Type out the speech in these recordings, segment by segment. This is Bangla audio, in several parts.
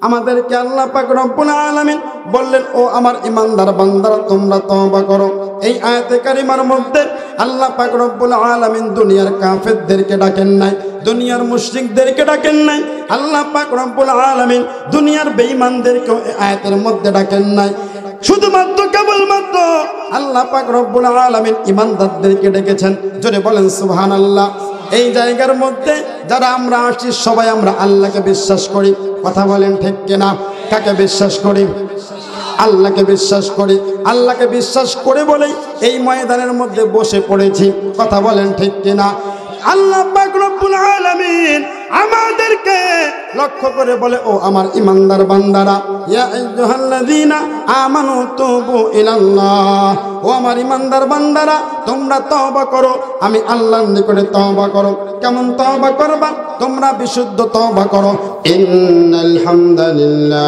আমাদেরকে আল্লাহ পাক রব্বুল আলামিন বললেন, ও আমার ঈমানদার বান্দারা তোমরা তওবা করো। এই আয়াতে কারিমার মধ্যে আল্লাহ পাক রব্বুল আলামিন দুনিয়ার কাফেরদেরকে ডাকেন নাই, দুনিয়ার মুশরিকদেরকে ডাকেন নাই। আল্লাহ পাক রব্বুল আলামিন দুনিয়ার বেঈমানদেরকে এই আয়াতের মধ্যে ডাকেন নাই। শুধুমাত্র কেবলমাত্র আল্লাহ পাক রব্বুল আলামিন ঈমানদারদেরকে ডেকেছেন। জোরে বলেন সুবহানাল্লাহ। এই জায়গার মধ্যে যারা আমরা আসি সবাই আমরা আল্লাহকে বিশ্বাস করি। কথা বলেন ঠিক কিনা? কাকে বিশ্বাস করি? আল্লাহকে বিশ্বাস করি। আল্লাহকে বিশ্বাস করে বলেই এই ময়দানের মধ্যে বসে পড়েছি। কথা বলেন ঠিক কিনা? আল্লাহ পাক রব্বুল আলামিন আমাদেরকে লক্ষ্য করে বলে, ও আমার ঈমানদার বান্দারা, ইয়া আইয়ুহাল্লাযীনা আমানু তুবু ইলাল্লাহ, ও আমার ঈমানদার বান্দারা তোমরা তওবা করো, আমি আল্লাহর নিকটে তওবা করো। কেমন তওবা করবা? তোমরা বিশুদ্ধ তওবা করো। ইন্নাল হামদালিল্লাহ,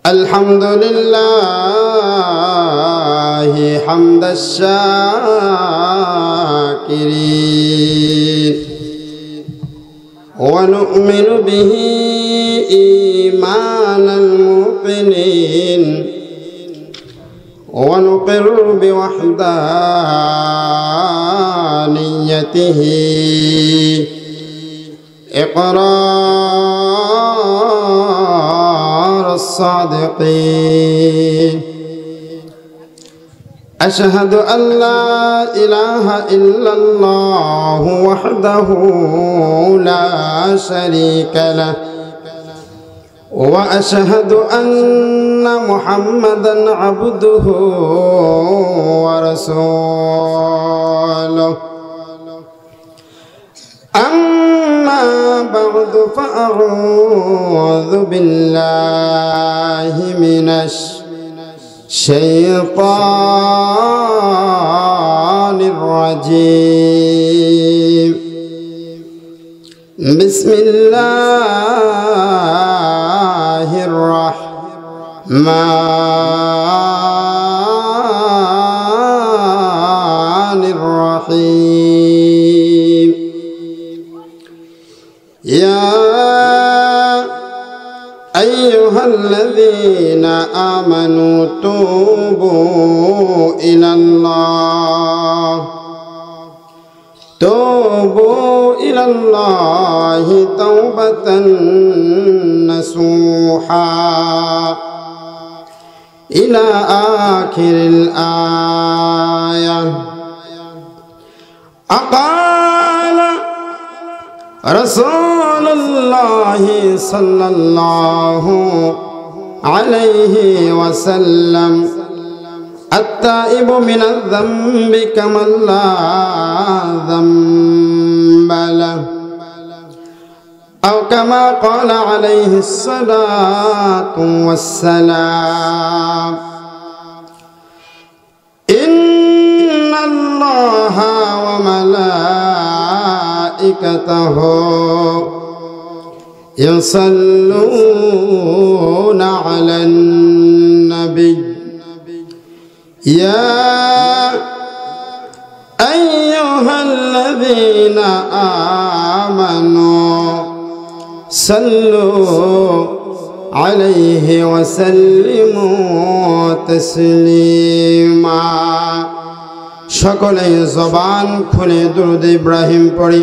আলহামদুলিল্লাহি হামদাশ শাকিরিন ওয়া নু'মিনু বিহি ঈমানাল মুকিনিন ওয়া নুকিরু বিওয়াহদানিয়্যাতিহি إقرار الصادقين أشهد أن لا إله إلا الله وحده لا شريك له وأشهد أن محمدا عبده ورسوله أما بعد فأعوذ بالله من الشيطان الرجيم بسم الله الرحمن الرحيم يا أيها الذين آمنوا توبوا إلى الله توبة نصوحا إلى آخر الآية. أقال رسول الله صلى الله عليه وسلم التائب من الذنب كمن لا ذنب له أو كما قال عليه الصلاة والسلام. إن الله وملائكته يصلون على النبي يا أيها الذين آمنوا صلوا عليه وسلموا تسليما. সকলে জবান খুলে দুরূদ ইব্রাহিম পড়ি।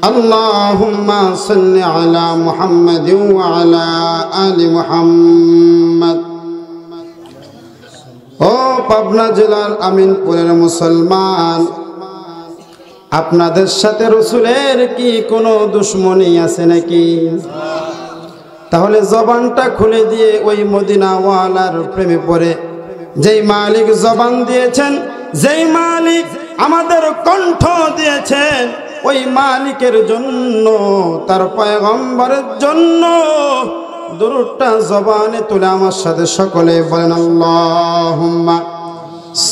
আল্লাহুম্মা সাল্লি আলা মুহাম্মাদিন ওয়া আলা আলি মুহাম্মাদ। ও পাবনা জেলার আমিনপুরের মুসলমান, আপনাদের সাথে রসুলের কি কোনো দুশ্মনী আছে নাকি? তাহলে জবানটা খুলে দিয়ে ওই মদিনাওয়ালার প্রেমে পড়ে, যেই মালিক জবান দিয়েছেন, যেই মালিক আমাদের কণ্ঠ দিয়েছেন, ওই মালিকের জন্য, তার পয়গম্বরের জন্য দুরূদটা জবানে তুলে আমার সাথে সকলে বলেন আল্লাহুম্মা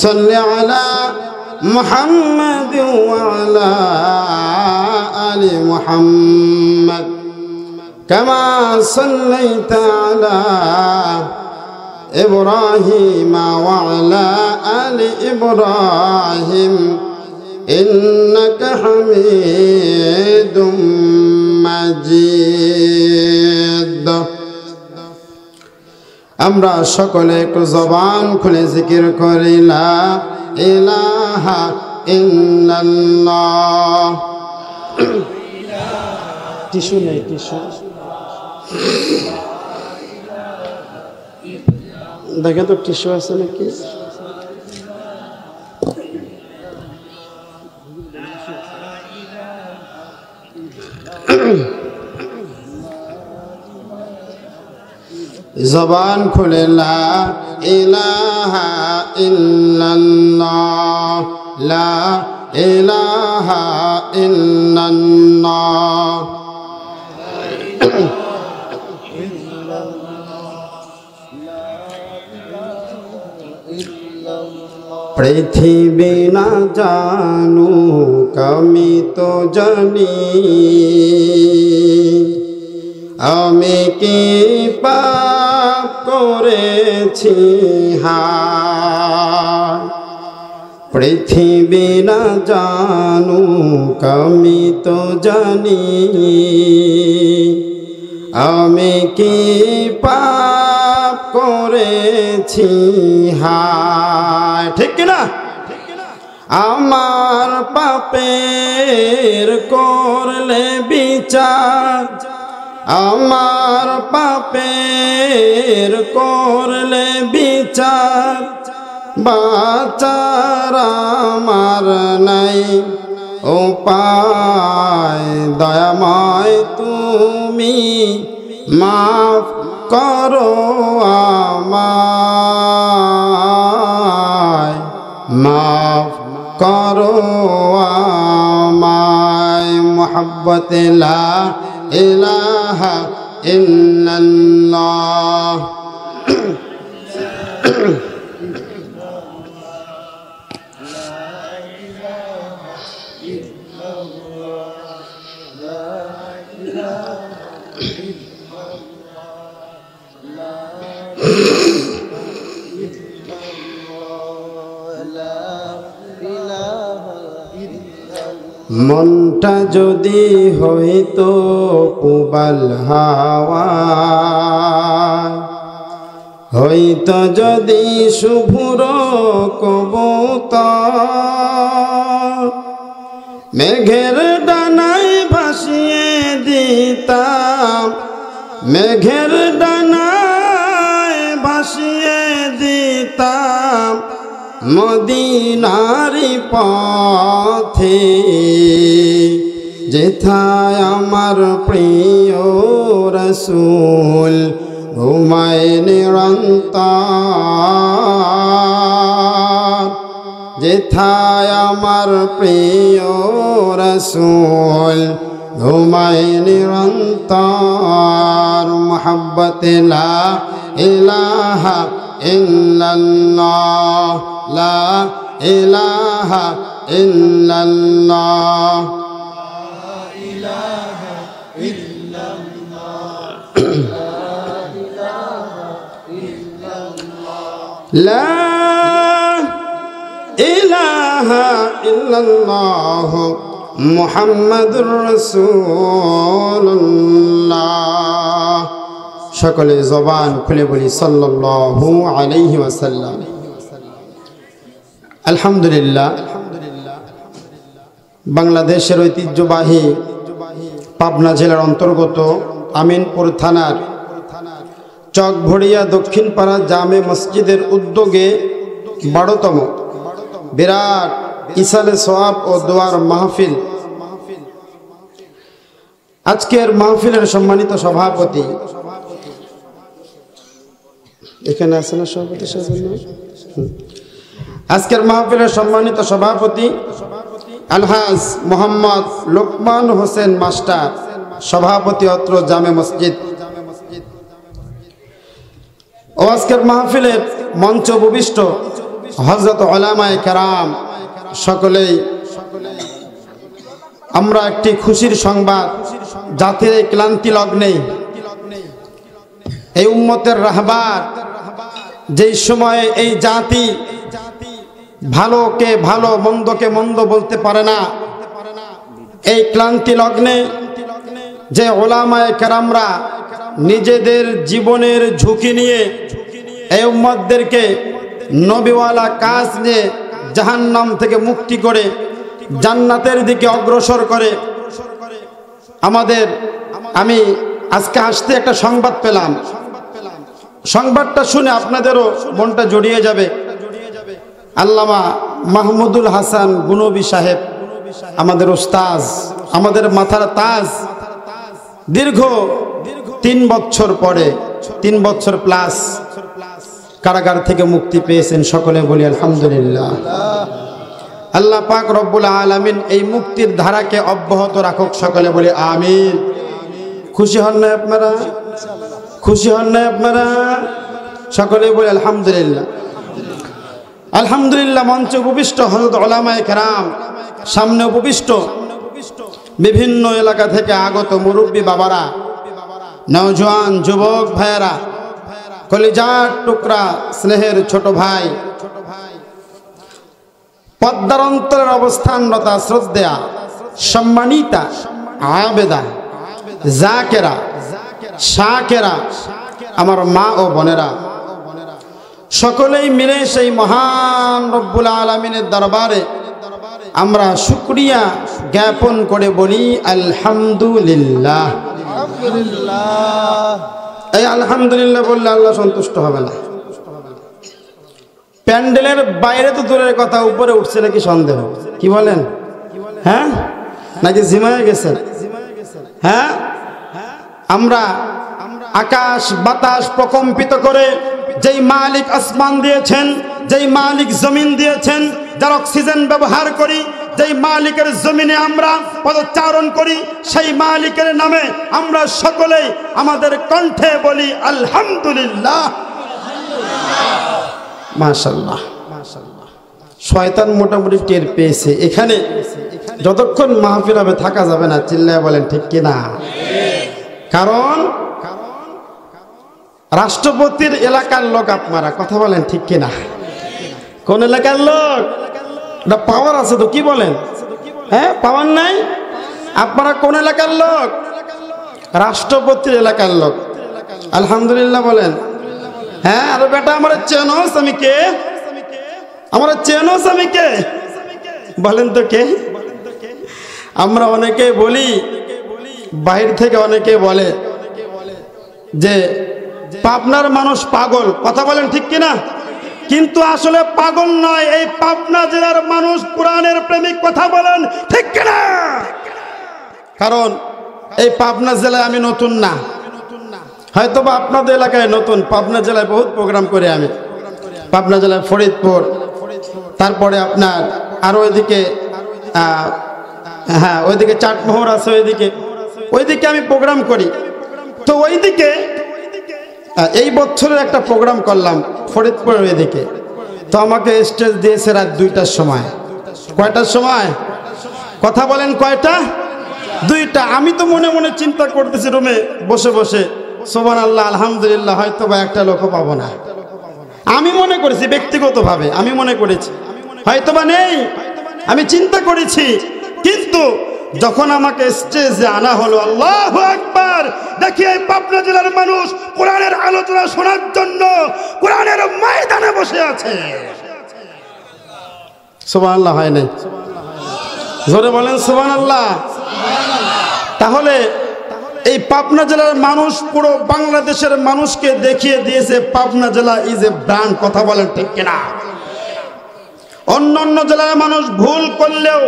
সাল্লি আলা মুহাম্মাদিন ওয়া আলা আলি মুহাম্মাদ কামা সাল্লাইতা আলা ইব্রাহিম ওয়া আলা আলি ইব্রাহিম إنك حميد হামিদুম মাজিদ। আমরা সকলে একটু জবান খুলে জিকির করি লা ইলাহা ইল্লাল্লাহ। টিস্যু নেই, টিস্যু দেখে তো, টিস্যু আছে নাকি? জবান খুলে লা ইলাহা ইল্লাল্লাহ, লা ইলাহা ইল্লাল্লাহ। পৃথিবী না জানুক আমি তো জানি, আমি কি পাপ করেছি হায়। পৃথিবী না জানুক আমি তো জানি, আমি কি পাপ করেছি হায়। ঠিক কিনা? আমার পাপের করলে বিচার, আমার পাপের করলে বিচার, বাঁচার আমার নাই উপায়। দয়াময় তুমি মাফ করো আমায়, মাফ করো আমায়। মুহাব্বতে লা ইলাহা ইল্লাল্লাহ। মনটা যদি হইতো পুবাল হাওয়া, হইতো যদি শুভ্র কবুতর, মেঘের ডানায় ভাসিয়ে দিতাম, মেঘের ডানায় ভাসিয়ে দিতাম মদিনারি পথে। যেথায় আমার প্রিয় রাসূল ঘুমায় নিরন্তর, যেথায় আমার প্রিয় রাসূল ঘুমায় নিরন্তর। মুহাব্বতে লা ইলাহা ইল্লাল্লাহ, লা ইলাহা ইল্লাল্লাহ। লা ইলাহা ইল্লাল্লাহ মুহাম্মাদুর রাসূলুল্লাহ। সকলে জবান খুলে বলি সাল্লাল্লাহু আলাইহি ওয়াসাল্লাম। আলহামদুলিল্লাহ, বাংলাদেশের ঐতিহ্যবাহী পাবনা জেলার অন্তর্গত আমিনপুর থানার চকভড়িয়া দক্ষিণপাড়া জামে মসজিদের উদ্যোগে 12তম বিরাট ইসালে সওয়াব ও দোয়ার মাহফিল। আজকের মাহফিলের সম্মানিত সভাপতি, এখানে আছেন না সভাপতি সাহেব? আজকের মাহফিলের সম্মানিত সভাপতি আলহাজ মোহাম্মদ লোকমান হোসেন মাস্টার, সভাপতি অত্র জামে মসজিদ। ও আজকের মাহফিলের মঞ্চ উপবিষ্ট হযরত উলামায়ে কেরাম সকলেই, আমরা একটি খুশির সংবাদ, জাতির এই ক্লান্তি লগ্নে এই উম্মতের রাহবার, যেই সময়ে এই জাতি ভালোকে ভালো মন্দকে মন্দ বলতে পারে না, এই ক্লান্তি লগ্নে যে ওলামায়ে কেরামরা নিজেদের জীবনের ঝুঁকি নিয়ে এই উম্মতদেরকে নবীওয়ালা কাজ নিয়ে জাহান্নাম থেকে মুক্তি করে জান্নাতের দিকে অগ্রসর করে আমি আজকে আসতে একটা সংবাদ পেলাম, সংবাদটা শুনে আপনাদেরও মনটা জড়িয়ে যাবে। আল্লামা মাহমুদুল হাসান গুনবী সাহেব, আমাদের উস্তাজ, আমাদের মাথার তাজ, দীর্ঘ 3 বছর পরে 3 বছর প্লাস কারাগার থেকে মুক্তি পেয়েছেন। সকলে বলি আলহামদুলিল্লাহ। আল্লাহ পাক রব্বুল আলামিন এই মুক্তির ধারাকে অব্যাহত রাখুক। সকলে বলি আমিন। খুশি হন না আপনারা? খুশি হন না আপনারা? সকলে বলি আলহামদুলিল্লাহ। আলহামদুলিল্লাহ। মঞ্চে উপবিষ্ট হযরত উলামায়ে কেরাম, সামনে উপবিষ্ট বিভিন্ন এলাকা থেকে আগত মুরব্বী বাবারা, নওজোয়ান যুবক ভাইয়েরা, কলিজার টুকরা স্নেহের ছোট ভাই, পদ্মার অন্তরের অবস্থানরতা শ্রদ্ধেয়া সম্মানিতা আবেদা জাকেরা শাকেরা আমার মা ও বোনেরা, সকলেই মিলে সেই মহান রব্বুল আলামিনের দরবারে আমরা শুকরিয়া জ্ঞাপন করে বলি আলহামদুলিল্লাহ। এই আলহামদুলিল্লাহ বললে আল্লাহ সন্তুষ্ট হবে না। প্যান্ডেলের বাইরে তো দূরের কথা, উপরে উঠছে নাকি সন্দেহ? কি বলেন? হ্যাঁ, নাকি জিমায় গেছেন? হ্যাঁ, আমরা আকাশ বাতাস প্রকম্পিত করে যেই মালিক আসমান দিয়েছেন, যেই মালিক জমিন দিয়েছেন, যার অক্সিজেন ব্যবহার করি, যেই মালিকের জমিনে আমরা পদচারণ করি, সেই মালিকের নামে আমরা সকলেই আমাদের কণ্ঠে বলি আলহামদুলিল্লাহ। মাশাআল্লাহ। শয়তান মোটামুটি টের পেয়েছে। এখানে যতক্ষণ মাহফিল হবে থাকা যাবে না। চিল্লায় বলেন ঠিক কিনা? কারণ রাষ্ট্রপতির এলাকার লোক আপনারা, কথা বলেন ঠিক কিনা? কোন এলাকার লোক? পাওয়ার আছে তো, কি বলেন? হ্যাঁ, পাওয়ার নাই? আপনারা কোন এলাকার লোক? রাষ্ট্রপতির এলাকার লোক। আলহামদুলিল্লাহ বলেন। হ্যাঁ, আরে বেটা আমার চেনোস আমি কে? আমার চেনোস আমি কে? বলেন তো কে? আমরা অনেকে বলি, বাইরে থেকে অনেকে বলে যে পাবনার মানুষ পাগল, কথা বলেন ঠিক কিনা? কিন্তু আসলে পাগল নয়, এই পাবনা জেলার মানুষ কোরআনের প্রেমিক, কথা বলেন ঠিক কিনা? কারণ এই পাবনা জেলায় আমি নতুন না, হয়তো বা আপনাদের এলাকায় নতুন। পাবনা জেলায় বহুত প্রোগ্রাম করে আমি। পাবনা জেলায় ফরিদপুর, তারপরে আপনার আরো ওইদিকে হ্যাঁ ওইদিকে চাটমোহর আছে, ওইদিকে আমি প্রোগ্রাম করি। তো ওইদিকে এই বছরের একটা প্রোগ্রাম করলাম ফরিদপুরের ওইদিকে। তো আমাকে স্টেজ দিয়েছে রাত 2টার সময়। কয়টার সময়? কথা বলেন কয়টা? 2টা। আমি তো মনে মনে চিন্তা করতেছি রুমে বসে বসে, সুবহানাল্লাহ আলহামদুলিল্লাহ, হয়তো বা একটা লোকও পাবো না। আমি মনে করেছি, ব্যক্তিগতভাবে আমি মনে করেছি হয়তো বা নেই, আমি চিন্তা করেছি। কিন্তু যখন আমাকে স্টেজে আনা হলো, আল্লাহু আকবার, দেখি এই পাবনা জেলার মানুষ কোরআনের আলোচনা শোনার জন্য কোরআনের ময়দানে বসে আছে। সুবহানাল্লাহ হয় নাই? জোরে বলেন সুবহানাল্লাহ। তাহলে এই পাবনা জেলার মানুষ পুরো বাংলাদেশের মানুষকে দেখিয়ে দিয়েছে পাবনা জেলা ইজ এ ব্র্যান্ড, কথা বলেন ঠিক কিনা? অন্য জেলার মানুষ ভুল করলেও,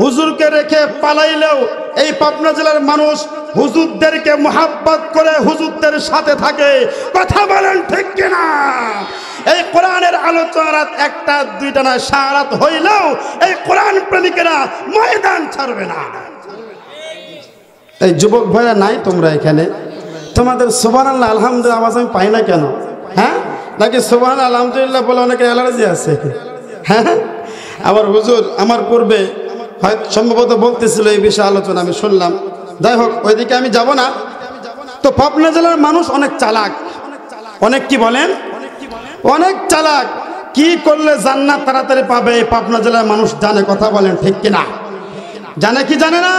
হুজুরকে রেখে পালাইলেও, এই পাবনা জেলার মানুষ হুজুরদেরকে মুহাব্বত করে হুজুরদের সাথে থাকে, কথা বলেন ঠিক কিনা? এই কোরআনের আলোচনা রাত 1টা 2টা না, সারা রাত হইলেও এই কোরআন প্রেমিকেরা ময়দান ছাড়বে না। এই যুবক ভাইরা নাই তোমরা এখানে? তোমাদের সুবহানাল্লাহ আলহামদুলিল্লাহ আওয়াজ আমি পাই না কেন? হ্যাঁ, নাকি সুবহানাল্লাহ আলহামদুলিল্লাহ বলে অনেকের অ্যালার্জি আছে? হ্যাঁ, আমার হুজুর আমার পূর্বে হয়তো সম্ভবত বলতেছিল এই বিষয়ে আলোচনা, আমি শুনলাম। যাই হোক, ওইদিকে আমি যাব না। তো পাবনা জেলার মানুষ অনেক চালাক, অনেক কি বলেন, অনেক চালাক। কি করলে জান্নাত তাড়াতাড়ি পাবে এই পাবনা জেলার মানুষ জানে, কথা বলেন ঠিক কিনা? জানে কি জানে না?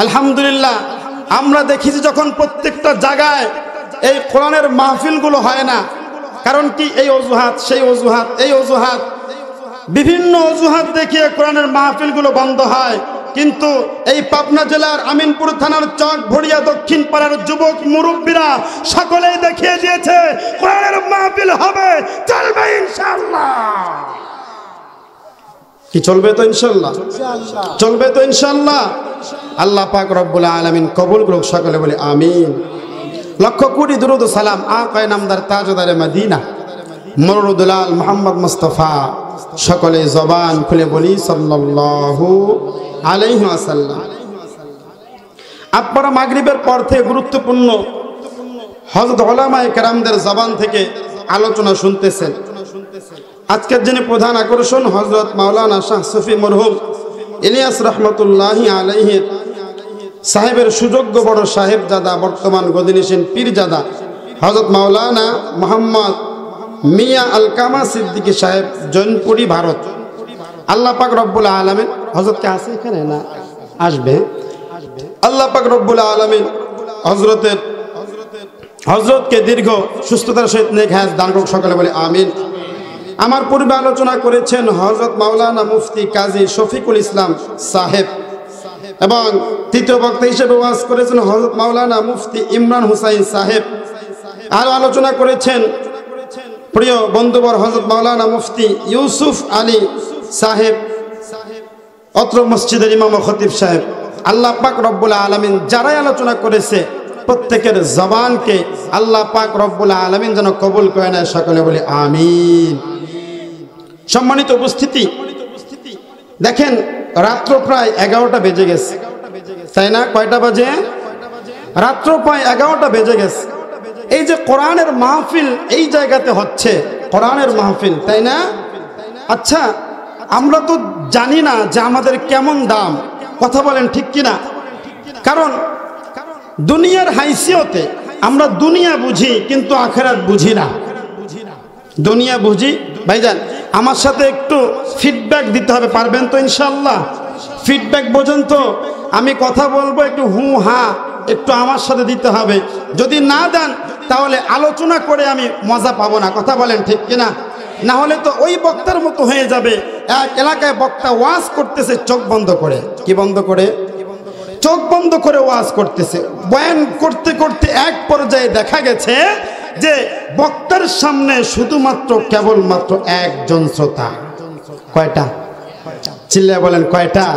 আলহামদুলিল্লাহ আমরা দেখেছি যখন প্রত্যেকটা জায়গায় এই কোরআনের মাহফিলগুলো হয় না, কারণ কি এই অজুহাত সেই অজুহাত এই অজুহাত, বিভিন্ন অজুহাত দেখিয়ে কোরআনের মাহফিলগুলো বন্ধ হয়। কিন্তু এই পাবনা জেলার আমিনপুর থানার চক ভড়িয়া দক্ষিণ পাড়ার যুবক মুরব্বীরা সকলেই দেখিয়ে দিয়েছে কোরআনের মাহফিল হবে, চলবে ইনশাআল্লাহ। কি চলবে তো ইনশাআল্লাহ? চলবে তো ইনশাআল্লাহ। আল্লাহ পাক রব্বুল আলামিন কবুল করুক, সকলে বলি আমিন। লক্ষ কোটি দুরুদ ও সালাম আকায়ে নামদার তাজদারে মদিনা মরুদুলাল মুহাম্মদ মুস্তাফা, সকলে জবান খুলে বলি সাল্লাল্লাহু আলাইহি ওয়াসাল্লাম। আপনারা মাগরিবের পর থেকে গুরুত্বপূর্ণ হযরত উলামায়ে কেরামদের জবান থেকে আলোচনা শুনতেছেন। আজকের যিনি প্রধান আকর্ষণ হযরত মাওলানা শাহ সুফি মরহুম ইলিয়াস রহমতুল্লাহি আলাইহি সাহেবের সুযোগ্য বড় সাহেবজাদা, বর্তমান গদিনিসীন পীরজাদা হযরত মাওলানা মোহাম্মদ মিয়া আলকামা সিদ্দিকী সাহেব, জৈনপুরি, ভারত। আল্লাহ পাক রব্বুল আলামিন হযরতকে আছে এখানে না আসবে। আল্লাহ পাক রব্বুল আলামিন হযরতকে দীর্ঘ সুস্থতার সহিত নেক হায়াত দান করুক, সকলে বলে আমিন। আমার পূর্বে আলোচনা করেছেন হযরত মাওলানা মুফতি কাজী শফিকুল ইসলাম সাহেব, এবং তৃতীয় বক্তা হিসেবে ওয়াজ করেছেন হযরত মাওলানা মুফতি ইমরান হুসাইন সাহেব। আরো আলোচনা করেছেন প্রিয় বন্ধুবর হযরত মাওলানা মুফতি ইউসুফ আলী সাহেব, অত্র মসজিদের ইমাম ও খতিব সাহেব। আল্লাহ পাক রব্বুল আলামিন যারাই আলোচনা করেছে প্রত্যেকের জবানকে আল্লাহ পাক রব্বুল আলামিন যেন কবুল করে নেয়, সকলে বলি আমিন। সম্মানিত উপস্থিতি, দেখেন রাত্র প্রায় 11টা বেজে গেছে, তাই না? কয়টা বাজে? রাত্র প্রায় 11টা বেজে গেছে। এই যে কোরআনের মাহফিল এই জায়গাতে হচ্ছে, কোরআনের মাহফিল, তাই না? আচ্ছা, আমরা তো জানি না যে আমাদের কেমন দাম, কথা বলেন ঠিক কিনা? কারণ দুনিয়ার হাইসিয়তে আমরা দুনিয়া বুঝি কিন্তু আখিরাত বুঝি না। দুনিয়া বুঝি, ভাইজান আমার সাথে একটু ফিডব্যাক দিতে হবে, পারবেন তো ইনশাআল্লাহ? ফিডব্যাক বোঝেন তো? আমি কথা বলবো, একটু হু হা একটু আমার সাথে দিতে হবে। যদি না দেন তাহলে আলোচনা করে আমি মজা পাবো না, কথা বলেন ঠিক কিনা? না হলে তো ওই বক্তার মতো হয়ে যাবে। এক এলাকায় বক্তা ওয়াজ করতেছে চোখ বন্ধ করে, কি বন্ধ করে? চোখ বন্ধ করে ওয়াজ করতেছে। বয়ান করতে করতে এক পর্যায়ে দেখা গেছে যে বক্তার সামনে শুধুমাত্র কেবলমাত্র একজন শ্রোতা। কয়টা? চিল্লায় বলেন কয়টা?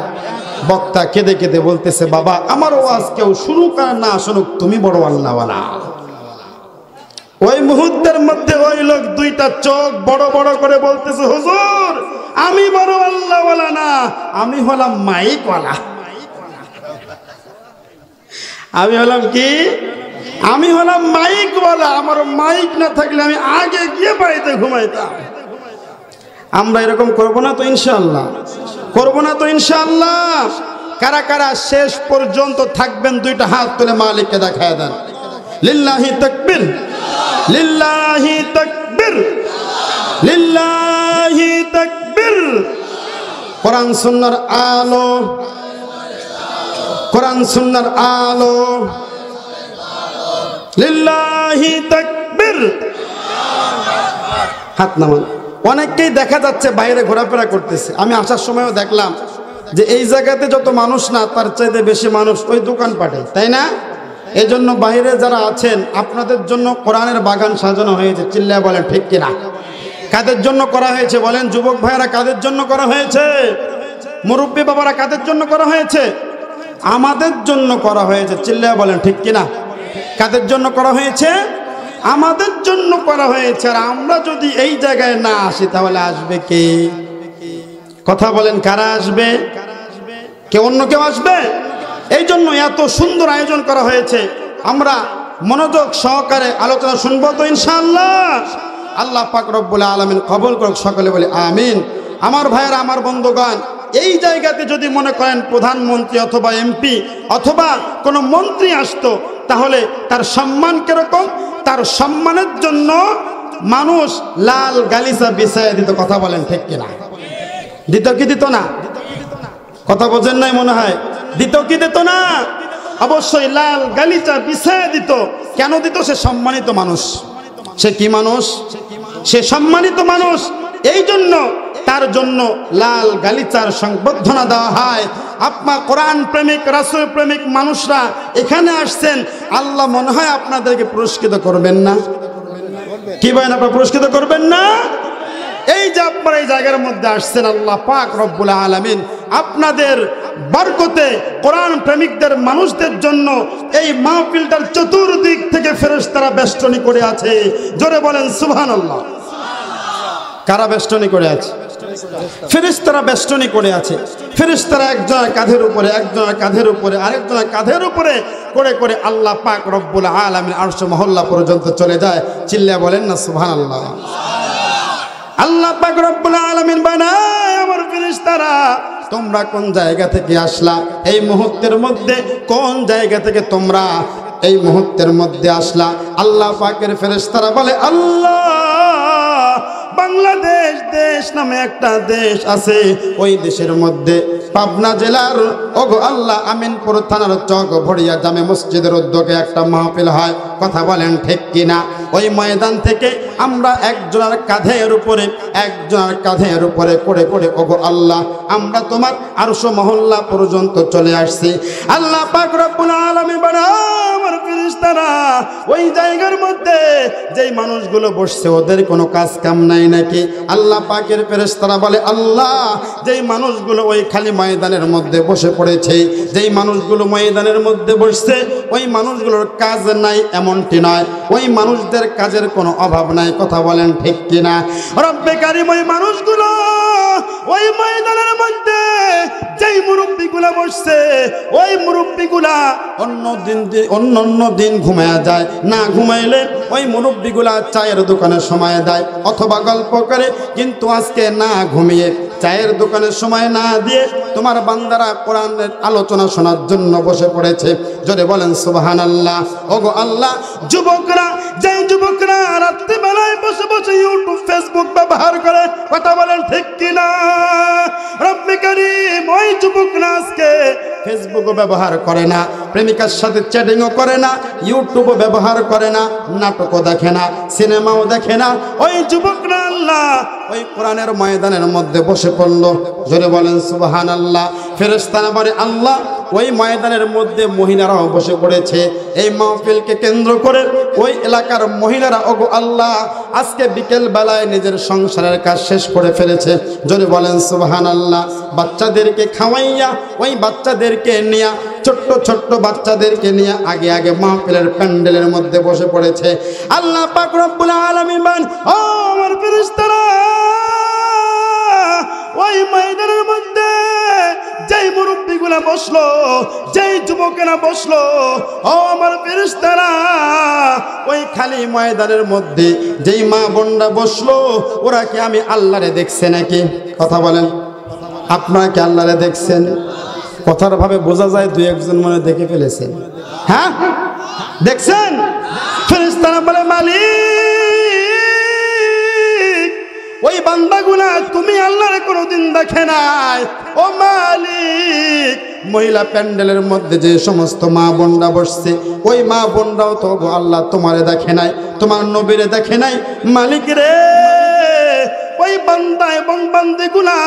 বক্তা কেঁদে কেঁদে বলতেছে, বাবা আমার ওয়াজ কেউ শুনুক আর না শুনুক, তুমি বড় আল্লাহওয়ালা। ওই মুহূর্তের মধ্যে ওই লোক দুইটা চোখ বড় বড় করে বলতেছে, হুজুর আমি বড় আল্লাহওয়ালা না, আমি হলাম মাইকওয়ালা। আমি হলাম কি? আমি হলাম মাইকওয়ালা। আমার মাইক না থাকলে আমি আগে গিয়ে বাড়িতে ঘুমাইতাম। আমরা এরকম করব না তো ইনশাআল্লাহ? করব না তো ইনশাআল্লাহ? কারা কারা শেষ পর্যন্ত থাকবেন দুইটা হাত তুলে মালিককে দেখায় দেন। লিল্লাহি তাকবীর, লিল্লাহি তাকবীর, লিল্লাহি তাকবীর। কোরআন সুন্নাহর আলো, কোরআন সুন্নাহর আলো, লিল্লাহি তাকবীর। হাত নামান। অনেককেই দেখা যাচ্ছে বাইরে ঘোরাফেরা করতেছে। আমি আসার সময়ও দেখলাম যে এই জায়গাতে যত মানুষ না তার চাইতে বেশি মানুষ ওই দোকানপাটে, তাই না? এই জন্য বাইরে যারা আছেন আপনাদের জন্য কোরআনের বাগান সাজানো হয়েছে। চিল্লায় বলেন ঠিক কিনা? কাদের জন্য করা হয়েছে বলেন? যুবক ভাইয়েরা কাদের জন্য করা হয়েছে? মুরব্বী বাবারা কাদের জন্য করা হয়েছে? আমাদের জন্য করা হয়েছে। চিল্লায় বলেন ঠিক কিনা? কাদের জন্য করা হয়েছে? আমাদের জন্য করা হয়েছে। আর আমরা যদি এই জায়গায় না আসি তাহলে আসবে কে? কথা বলেন, কারা আসবে? কেউ অন্য কেউ আসবে? এই জন্য এত সুন্দর আয়োজন করা হয়েছে। আমরা মনোযোগ সহকারে আলোচনা শুনবো তো ইনশাআল্লাহ? আল্লাহ পাক রব্বুল আলামিন কবুল করুক, সকলে বলে আমিন। আমার ভাইয়েরা, আমার বন্ধুগণ, এই জায়গাতে যদি মনে করেন প্রধানমন্ত্রী অথবা এমপি অথবা কোনো মন্ত্রী আসতো তাহলে তার সম্মান কিরকম? তার সম্মানের জন্য মানুষ লাল গালিচা বিছাইয়া দিত। কথা বলেন ঠিক কিনা? দিত কি দিত না? কথা বোঝেন নাই মনে হয়? দিত কি দিত না? অবশ্যই লাল গালিচা বিছায় দিত। কেন দিত? সে সম্মানিত মানুষ। সে কি মানুষ? সে সম্মানিত মানুষ। এই জন্য তার জন্য লাল গালিচার সংবর্ধনা দেওয়া হয়। আপনার কোরআন প্রেমিক রাসূল প্রেমিক মানুষরা এখানে আসছেন, আল্লাহ মনে হয় আপনাদেরকে পুরস্কৃত করবেন না? কি বলেন, আপনারা পুরস্কৃত করবেন না? এই যে আপনারা এই জায়গার মধ্যে আসছেন, আল্লাহ পাক রব্বুল আলামিন আপনাদের বরকতে কোরআন প্রেমিকদের মানুষদের জন্য এই মাহফিলটার চতুর্দিক থেকে ফেরেশতারা বেষ্টনী করে আছে। জোরে বলেন সুবহানাল্লাহ। কারা বেষ্টনী করে আছে? ফেরেশতারা বেষ্টনী করে আছে। ফেরেশতারা একজনের কাঁধের উপরে, একজনের কাঁধের উপরে, আরেকজনের কাঁধের উপরে করে করে আল্লাহ পাক রব্বুল আলামিন আরশ মহল্লা পর্যন্ত চলে যায়। চিল্লা বলেন না সুবহানাল্লাহ। আল্লাহ পাক রব্বুল আলামিন বানায় আমার ফেরেশতারা, তোমরা কোন জায়গা থেকে আসলা? এই মুহূর্তের মধ্যে কোন জায়গা থেকে তোমরা এই মুহূর্তের মধ্যে আসলা? আল্লাহ পাকের ফেরেশতারা বলে, আল্লাহ বাংলাদেশ দেশ নামে একটা দেশ আছে, ওই দেশের মধ্যে পাবনা জেলার ওগো আল্লাহ আমিনপুর থানার চক ভরিয়া জামে মসজিদের উদ্যোগে একটা মাহফিল হয়। কথা বলেন ঠিক কিনা? ওই ময়দান থেকে আমরা একজনের কাঁধের উপরে করে করে ওগো আল্লাহ আমরা তোমার আরশ মহল্লা পর্যন্ত চলে আসছি। আল্লাহ পাক রব্বুল আলামিন বানায় আমার ফেরেশতারা ওই জায়গার মধ্যে যেই মানুষগুলো বসছে ওদের কোনো কাজ কাম নাই নাকি? আল্লাহ পাকের ফেরেশতারা বলে, আল্লাহ যেই মানুষগুলো ওই খালি ময়দানের মধ্যে বসে পড়েছে, যেই মানুষগুলো ময়দানের মধ্যে বসছে ওই মানুষগুলোর কাজ নাই এমনটি নয়, ওই মানুষদের কাজের কোনো অভাব নাই। কথা বলেন ঠিক কিনা? রব্বে কারীম ওই মানুষগুলো ওই ময়দানের মধ্যে যেই মুরব্বিগুলা বসছে ওই মুরব্বিগুলা অন্য দিন ঘুমায়া যায়, না ঘুমাইলে ওই মুরব্বিগুলা চায়ের দোকানে সময় দেয় অথবা গল্প করে, কিন্তু আজকে না ঘুমিয়ে চায়ের দোকানের সময় না দিয়ে তোমার বান্দারা কোরআনের আলোচনা শোনার জন্য বসে পড়েছে। জোরে বলেন সুবহানাল্লাহ। ওগো আল্লাহ, যুবকরা যেই যুবকরা রাত্রি বেলায় বসে বসে ইউটিউব ফেসবুক ব্যবহার করে, কথা বলেন ঠিক কিনা? রব্বে কারীম ওই যুবকরা আজকে ফেসবুকও ব্যবহার করে না, প্রেমিকার সাথে চ্যাটিংও করে না, ইউটিউবও ব্যবহার করে না, নাটকও দেখে না, সিনেমাও দেখে না, ওই যুবকরা আল্লাহ ওই কোরআনের ময়দানের মধ্যে বসে পড়ল। জোরে বলেন সুবহানাল্লাহ। ফেরেশতারা বলে, আল্লাহ ওই ময়দানের মধ্যে মহিলারাও বসে পড়েছে। এই মাহফিলকে কেন্দ্র করে ওই এলাকার মহিলারা ওগো আল্লাহ আজকে বিকেল বেলায় নিজের সংসারের কাজ শেষ করে ফেলেছে। জোরে বলেন সুবহানাল্লাহ। বাচ্চাদেরকে খাওয়াইয়া ওই বাচ্চাদেরকে নিয়ে, ছোট্ট ছোট্ট বাচ্চাদেরকে নিয়ে আগে আগে মাহফিলের প্যান্ডেলের মধ্যে বসে পড়েছে। আল্লাহ পাক রব্বুল আলামিন বলেন, ও আমার ফেরেশতারা ওই ময়দানের মধ্যে যেই মুরব্বিগুলা বসলো, যেই যুবকেরা বসলো, ও আমার ফেরেশতারা ওই খালি ময়দানের মধ্যে যেই মা বোনরা বসলো, ওরা কি আমি আল্লাহরে দেখছে নাকি? কথা বলেন, আপনারা কি আল্লাহরে দেখছেন? কথার ভাবে বোঝা যায় দুই একজন মনে দেখে ফেলেছেন। হ্যাঁ দেখছেন? ফেরেশতারা বলে, মালিক ওই বান্দাগুলা তুমি আল্লাহর কোনোদিন দেখে নাই। ও মালিক, মহিলা প্যান্ডেলের মধ্যে যে সমস্ত মা বোনরা বসছে ওই মা বোনরাও তো আল্লাহ তোমারে দেখে নাই, তোমার নবীরে দেখে নাই। মালিক রে, ওই বান্দা এবং বান্দিগুলা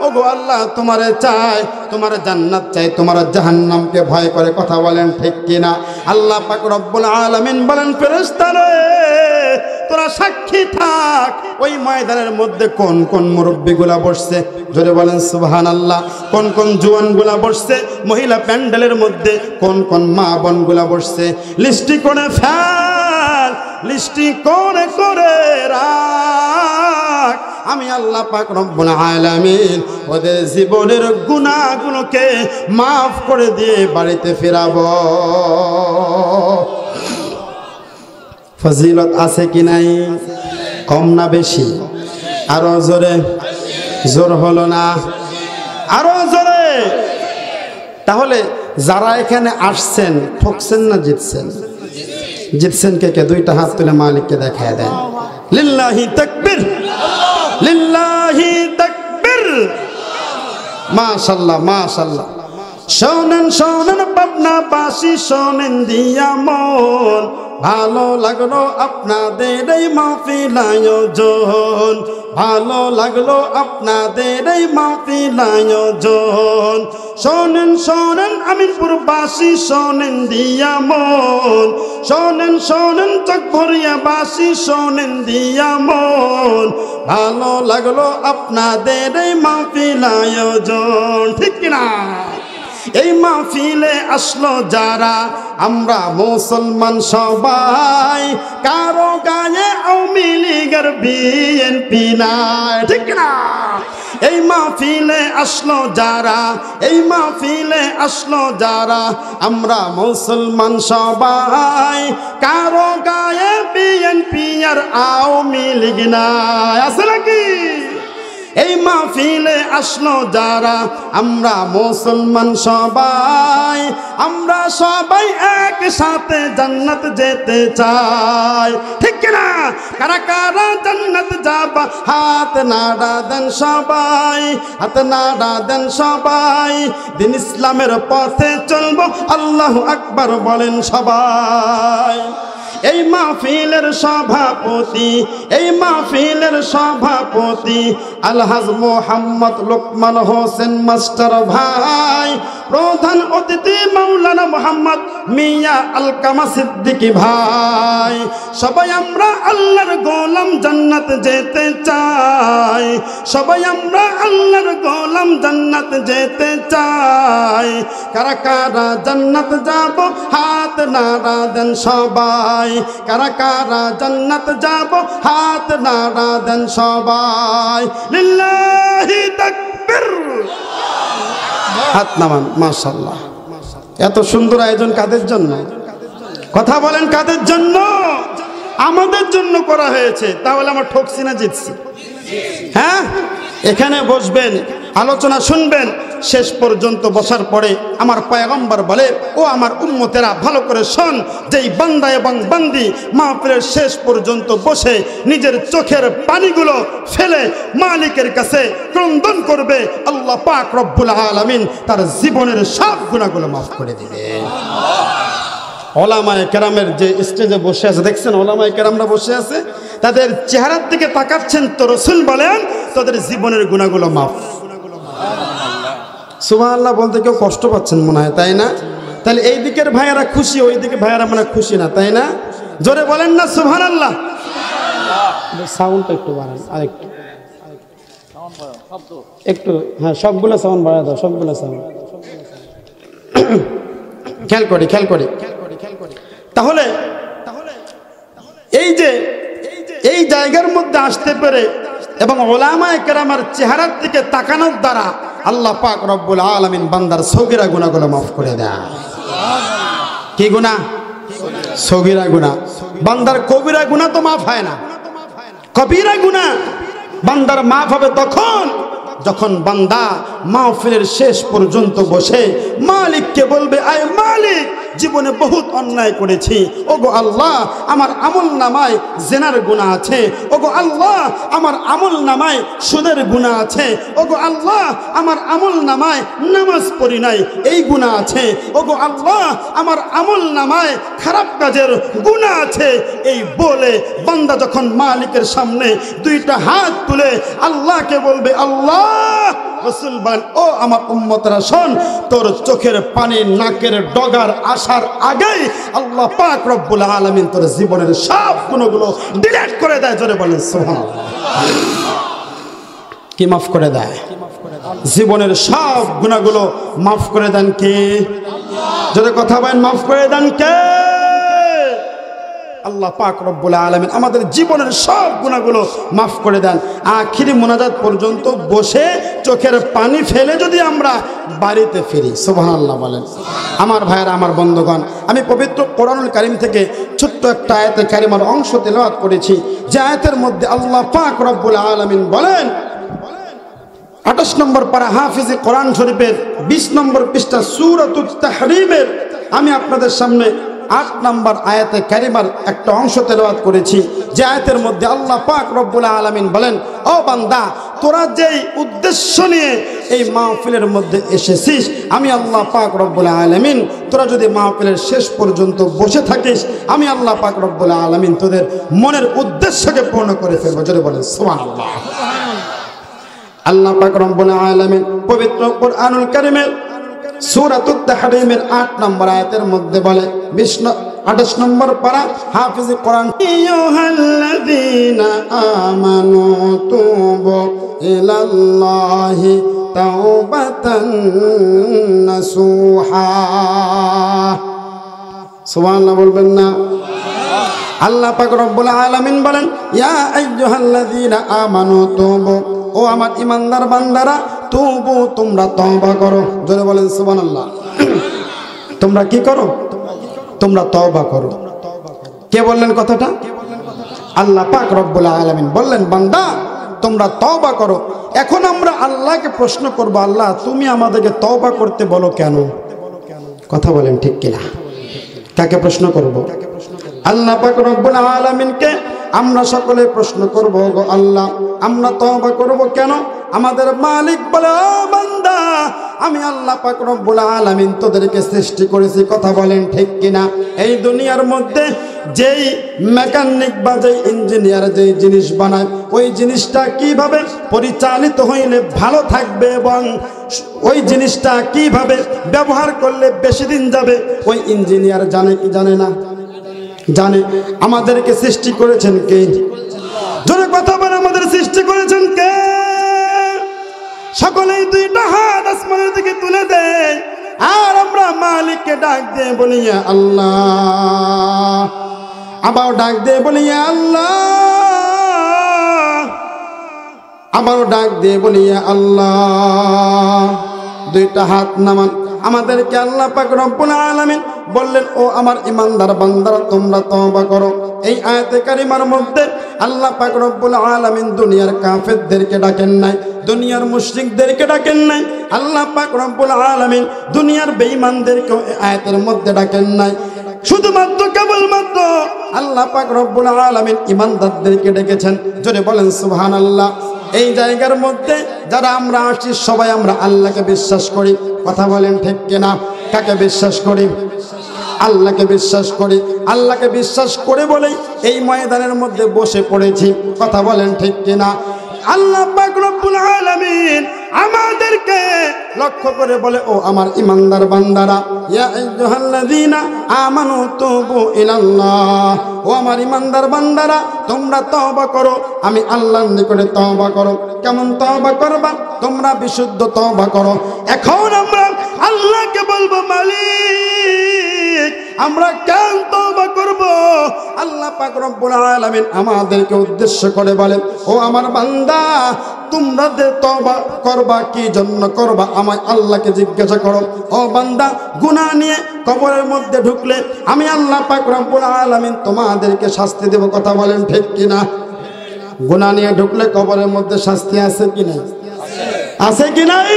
ওগো আল্লাহ তোমারে চায়, তোমার জান্নাত চায়, তোমার জাহান্নামকে ভয় করে। কথা বলেন ঠিক কিনা? আল্লাহ পাক রব্বুল আলামিন বলেন, ফেরেশতারা তোরা সাক্ষী থাক ওই ময়দানের মধ্যে কোন কোন মুরব্বিগুলা বসছে। জোরে বলেন সুবহানাল্লাহ। কোন কোন জওয়ানগুলা বসছে মহিলা প্যান্ডেলের মধ্যে, কোন কোন মা বোনগুলা বসছে। লিস্টি করে ফেল, লিস্টি করে করে রাখ। আমি আল্লাহ পাক রব্বুল আলামিন ওদের জীবনের গুনাহগুলোকে মাফ করে দিয়ে বাড়িতে ফেরাবো। ফজিলত আছে কি নাই? কম না বেশি? আরো জোরে? জোর হলো না? আরো জোরে? তাহলে যারা এখানে আসছেন ঠকছেন না জিতছেন? জিতছেন কে কে? দুইটা হাত তুলে মালিককে দেখায় দেন। লিল্লাহি তাকবীর, লিল্লাহি তাকবীর। মাশাআল্লাহ মাশাআল্লাহ। শোনেন শোনেন পাবনাবাসী শোনেন দিয়া মন, ভালো লাগলো আপনাদের এই মাহফিল আয়োজন, ভালো লাগলো আপনাদের এই মাহফিল আয়োজন। শোনেন শোনেন আমিরপুরবাসী শোনেন দিয়া মন, শোনেন শোনেন চকভরিয়াবাসী শোনেন দিয়া মন, ভালো লাগলো আপনাদের এই মাহফিল আয়োজন। ঠিক কিনা? এই মাহফিলে আসলো যারা আমরা মুসলমান সবাই, কারো গায়ে আওয়ামী লীগের বিএনপি নাই। ঠিক না? এই মাহফিলে আসলো যারা, এই মাহফিলে আসলো যারা আমরা মুসলমান সবাই, কারো গায়ে বিএনপি আর আওয়ামী লীগ নাই। আছে নাকি? এই মাহফিলে আসলো যারা আমরা মুসলমান সবাই, আমরা সবাই একসাথে জান্নাত যেতে চাই। ঠিক কিনা? কারা কারা জান্নাত যাবা হাত নাড়া দেন সবাই, হাত নাড়া দেন সবাই। দিন ইসলামের পথে চলবো আল্লাহু আকবার বলেন সবাই। এই মাহফিলের সভাপতি, এই মাহফিলের সভাপতি আলহাজ মোহাম্মদ লোকমান হোসেন মাস্টার ভাই, প্রধান অতিথি মাওলানা মোহাম্মদ মিয়া আলকামা সিদ্দিকী ভাই। সবাই আমরা আল্লাহর গোলাম জান্নাত যেতে চাই, সবাই আমরা আল্লাহর গোলাম জান্নাত যেতে চাই। কারা কারা জান্নাত যাব হাত নাড়া দেন সবাই, কারা কারা জান্নাত যাব হাত নাড়া দেন সবাই। লিল্লাহি তাকবীর, হাত নামান। মাশাআল্লাহ। এত সুন্দর আয়োজন কাদের জন্য? কথা বলেন কাদের জন্য? আমাদের জন্য করা হয়েছে। তাহলে আমরা ঠকছি না জিতছি? হ্যাঁ, এখানে বসবেন, আলোচনা শুনবেন, শেষ পর্যন্ত বসার পরে আমার পয়গম্বর বলে, ও আমার উম্মতেরা ভালো করে শোন, যেই বান্দা এবং বান্দি মাহফিলের শেষ পর্যন্ত বসে নিজের চোখের পানিগুলো ফেলে মালিকের কাছে ক্রন্দন করবে, আল্লাহ পাক রব্বুল আলামিন তার জীবনের সব গুনাহগুলো মাফ করে দিবে। ওলামায়ে কেরামের যে স্টেজে বসে আছে দেখছেন, ওলামায়ে কেরামরা বসে আছে, তাদের চেহারার দিকে তাকাচ্ছেন তো রাসূল বলেন তাদের জীবনের গুনাহগুলো মাফ। সুবহানাল্লাহ বলতে কেউ কষ্ট পাচ্ছেন মনে হয়, তাই না? তাহলে এই দিকের ভাইয়ারা খুশি, ওই দিকে ভাইয়ারা মানে খুশি না, তাই না? জোরে বলেন না সুবহানাল্লাহ। সাউন্ডটা একটু বাড়ান, আরেকটু একটু, হ্যাঁ সবগুলো সাউন্ড বাড়া দাও, সবগুলো সাউন্ড। খেয়াল করি খেয়াল করি। তাহলে এই যে এই জায়গার মধ্যে আসতে পেরে এবং ওলামায়ে কেরামের চেহারার দিকে তাকানোর দ্বারা আল্লাহ পাক রব্বুল আলামিন বান্দার সগীরা গুনাহগুলো মাফ করে দেয়। কি গুনাহ? সগীরা গুনাহ। বান্দার কবিরা গুনাহ তো মাফ হয় না, কবিরা গুনাহ বান্দার মাফ হবে তখন যখন বান্দা মাহফিলের শেষ পর্যন্ত বসে মালিককে বলবে, আয় মালিক, জীবনে বহুত অন্যায় করেছি, ওগো আল্লাহ আমার আমল নামায় জেনার গুনাহ আছে, ওগো আল্লাহ আমার আমল নামায় সুদের গুনাহ আছে, ওগো আল্লাহ আমার আমল নামায় নামাজ পড়ি নাই এই গুনাহ আছে, ওগো আল্লাহ আমার আমল নামায় খারাপ কাজের গুনাহ আছে। এই বলে বান্দা যখন মালিকের সামনে দুইটা হাত তুলে আল্লাহকে বলবে, আল্লাহ, রাসূল বলেন, ও আমার উম্মতরা শোন, তোর চোখের পানি নাকের ডগার আসার আগেই আল্লাহ পাক রব্বুল আলামিন তোর জীবনের সব গুনাহগুলো ডিলিট করে দেয়। জোরে বলেন সুবহানাল্লাহ। কি মাফ করে দেয়? জীবনের সব গুনাহগুলো মাফ করে দেন কে? জোরে কথা বলেন, মাফ করে দেন কে? আল্লাহ পাক রব্বুল আলামিন আমাদের জীবনের সব গুনাহগুলো মাফ করে দেন। আখিরি মুনাজাত পর্যন্ত বসে চোখের পানি ফেলে যদি আমরা বাড়িতে ফিরি, সুবহানাল্লাহ বলেন। আমার ভাইয়েরা, আমার বন্ধুগণ, আমি পবিত্র কোরআনুল কারীম থেকে ছোট্ট একটা আয়াতে কারিমার অংশ তেলাওয়াত করেছি, যে আয়াতের মধ্যে আল্লাহ পাক রব্বুল আলামিন বলেন, 28 নম্বর পারা হাফিজে কোরআন শরীফের 20 নম্বর পৃষ্ঠা সূরাতুত তাহরিমের আমি আপনাদের সামনে 8 নম্বর আয়াতে কারিমার একটা অংশ তেলাওয়াত করেছি, যে আয়াতের মধ্যে আল্লাহ পাক রব্বুল আলামিন বলেন, ও বান্দা, তোরা যেই উদ্দেশ্য নিয়ে এই মাহফিলের মধ্যে এসেছিস, আমি আল্লাহ পাক রব্বুল আলামিন তোরা যদি মাহফিলের শেষ পর্যন্ত বসে থাকিস, আমি আল্লাহ পাক রব্বুল আলামিন তোদের মনের উদ্দেশ্যকে পূর্ণ করে ফেলবো। যদি বলেন সুবহানাল্লাহ। আল্লাহ পাক রব্বুল আলামিন পবিত্র কুরআনুল কারীমের সূরাতুত তাহরীমের ৮ নম্বর আয়াতের মধ্যে বলে, 28 নম্বর পারা হাফিজ কোরআন, আইয়ুহাল্লাযীনা আমানু তুবু ইলাল্লাহি তাওবাতান নাসুহা। সুবহানাল্লাহ বলবেন না? আল্লাহ পাক রব্বুল আলামিন বলেন, ইয়া আইয়ুহাল্লাযীনা আমানু তুবু, ও আমার ইমানদার বান্দারা, তুবু তোমরা তওবা করো। জোরে বলেন সুবহানাল্লাহ। তোমরা কি করো? তোমরা তওবা করো। কে বললেন কথাটা? আল্লাহ পাক রব্বুল আলামিন বললেন, বান্দা তোমরা তওবা করো। এখন আমরা আল্লাহকে প্রশ্ন করব, আল্লাহ তুমি আমাদেরকে তওবা করতে বলো কেন? কথা বলেন ঠিক কিনা? কাকে প্রশ্ন করব? আল্লাহ পাক রব্বুল আলামিনকে আমরা সকলে প্রশ্ন করব, গো আল্লাহ আমরা তওবা করব কেন? আমাদের মালিক বলে, ও বান্দা আমি আল্লাহ পাক রব্বুল আলামিন তোদেরকে সৃষ্টি করেছি। কথা বলেন ঠিক কিনা? এই দুনিয়ার মধ্যে যেই মেকানিক বা যেই ইঞ্জিনিয়ার যেই জিনিস বানায়, ওই জিনিসটা কিভাবে পরিচালিত হইলে ভালো থাকবে এবং ওই জিনিসটা কিভাবে ব্যবহার করলে বেশি দিন যাবে, ওই ইঞ্জিনিয়ার জানে কি জানে না? জানে। আমাদেরকে সৃষ্টি করেছেন কে? জোরে কথা বলে, আমাদের সৃষ্টি করেছেন কে? সকলেই দুইটা হাত আসমানের দিকে তুলে দেয় আর আমরা মালিককে ডাক দিয়ে বলি, ইয়া আল্লাহ। আবার ডাক দিয়ে বলি, ইয়া আল্লাহ। আবারও ডাক দিয়ে বলি, ইয়া আল্লাহ। দুইটা হাত নামান। আমাদেরকে আল্লাহ পাক রব্বুল আলামিন বললেন, ও আমার ইমানদার বান্দারা তোমরা তওবা করো। এই আয়াতে কারিমার মধ্যে আল্লাহ পাক রব্বুল আলামিন দুনিয়ার কাফেরদেরকে ডাকেন নাই, দুনিয়ার মুশরিকদেরকে ডাকেন নাই। আল্লাহ পাক রব্বুল আলামিন দুনিয়ার বেঈমানদেরকে আয়াতের মধ্যে ডাকেন নাই। শুধুমাত্র কেবলমাত্র আল্লাহ পাক রব্বুল আলামিন ইমানদারদেরকে ডেকেছেন। জোরে বলেন সুবহানাল্লাহ। এই জায়গার মধ্যে যারা আমরা আসি সবাই আমরা আল্লাহকে বিশ্বাস করি। কথা বলেন ঠিক কিনা? কাকে বিশ্বাস করি? আল্লাহকে বিশ্বাস করি। আল্লাহকে বিশ্বাস করে বলেই এই ময়দানের মধ্যে বসে পড়েছি। কথা বলেন ঠিক কিনা? আল্লাহ পাক রব্বুল আলামিন আমাদেরকে লক্ষ্য করে বলে, ও আমার ইমানদার বান্দারা, ইয়া আইয়ুহাল্লাযীনা আমানু তুবু ইলাল্লাহ, ও আমার ইমানদার বান্দারা তোমরা তওবা করো, আমি আল্লাহর নিকটে তওবা করো। কেমন তওবা করবা? তোমরা বিশুদ্ধ তওবা করো। এখন আমরা আল্লাহকে বলবো, মালিক আমরা কেন তওবা করব? আল্লাহ পাক রব্বুল আলামিন আমাদেরকে উদ্দেশ্য করে বলেন, ও আমার বান্দা তোমরা যে তওবা করবা কি জন্য করবা আমায় আল্লাহকে জিজ্ঞাসা করো। ও বান্দা গুনাহ নিয়ে কবরের মধ্যে ঢুকলে আমি আল্লাহ পাক রব্বুল আলামিন তোমাদেরকে শাস্তি দেব। কথা বলেন ঠিক কিনা? গুনাহ নিয়ে ঢুকলে কবরের মধ্যে শাস্তি আছে কি নাই? আছে কি নাই?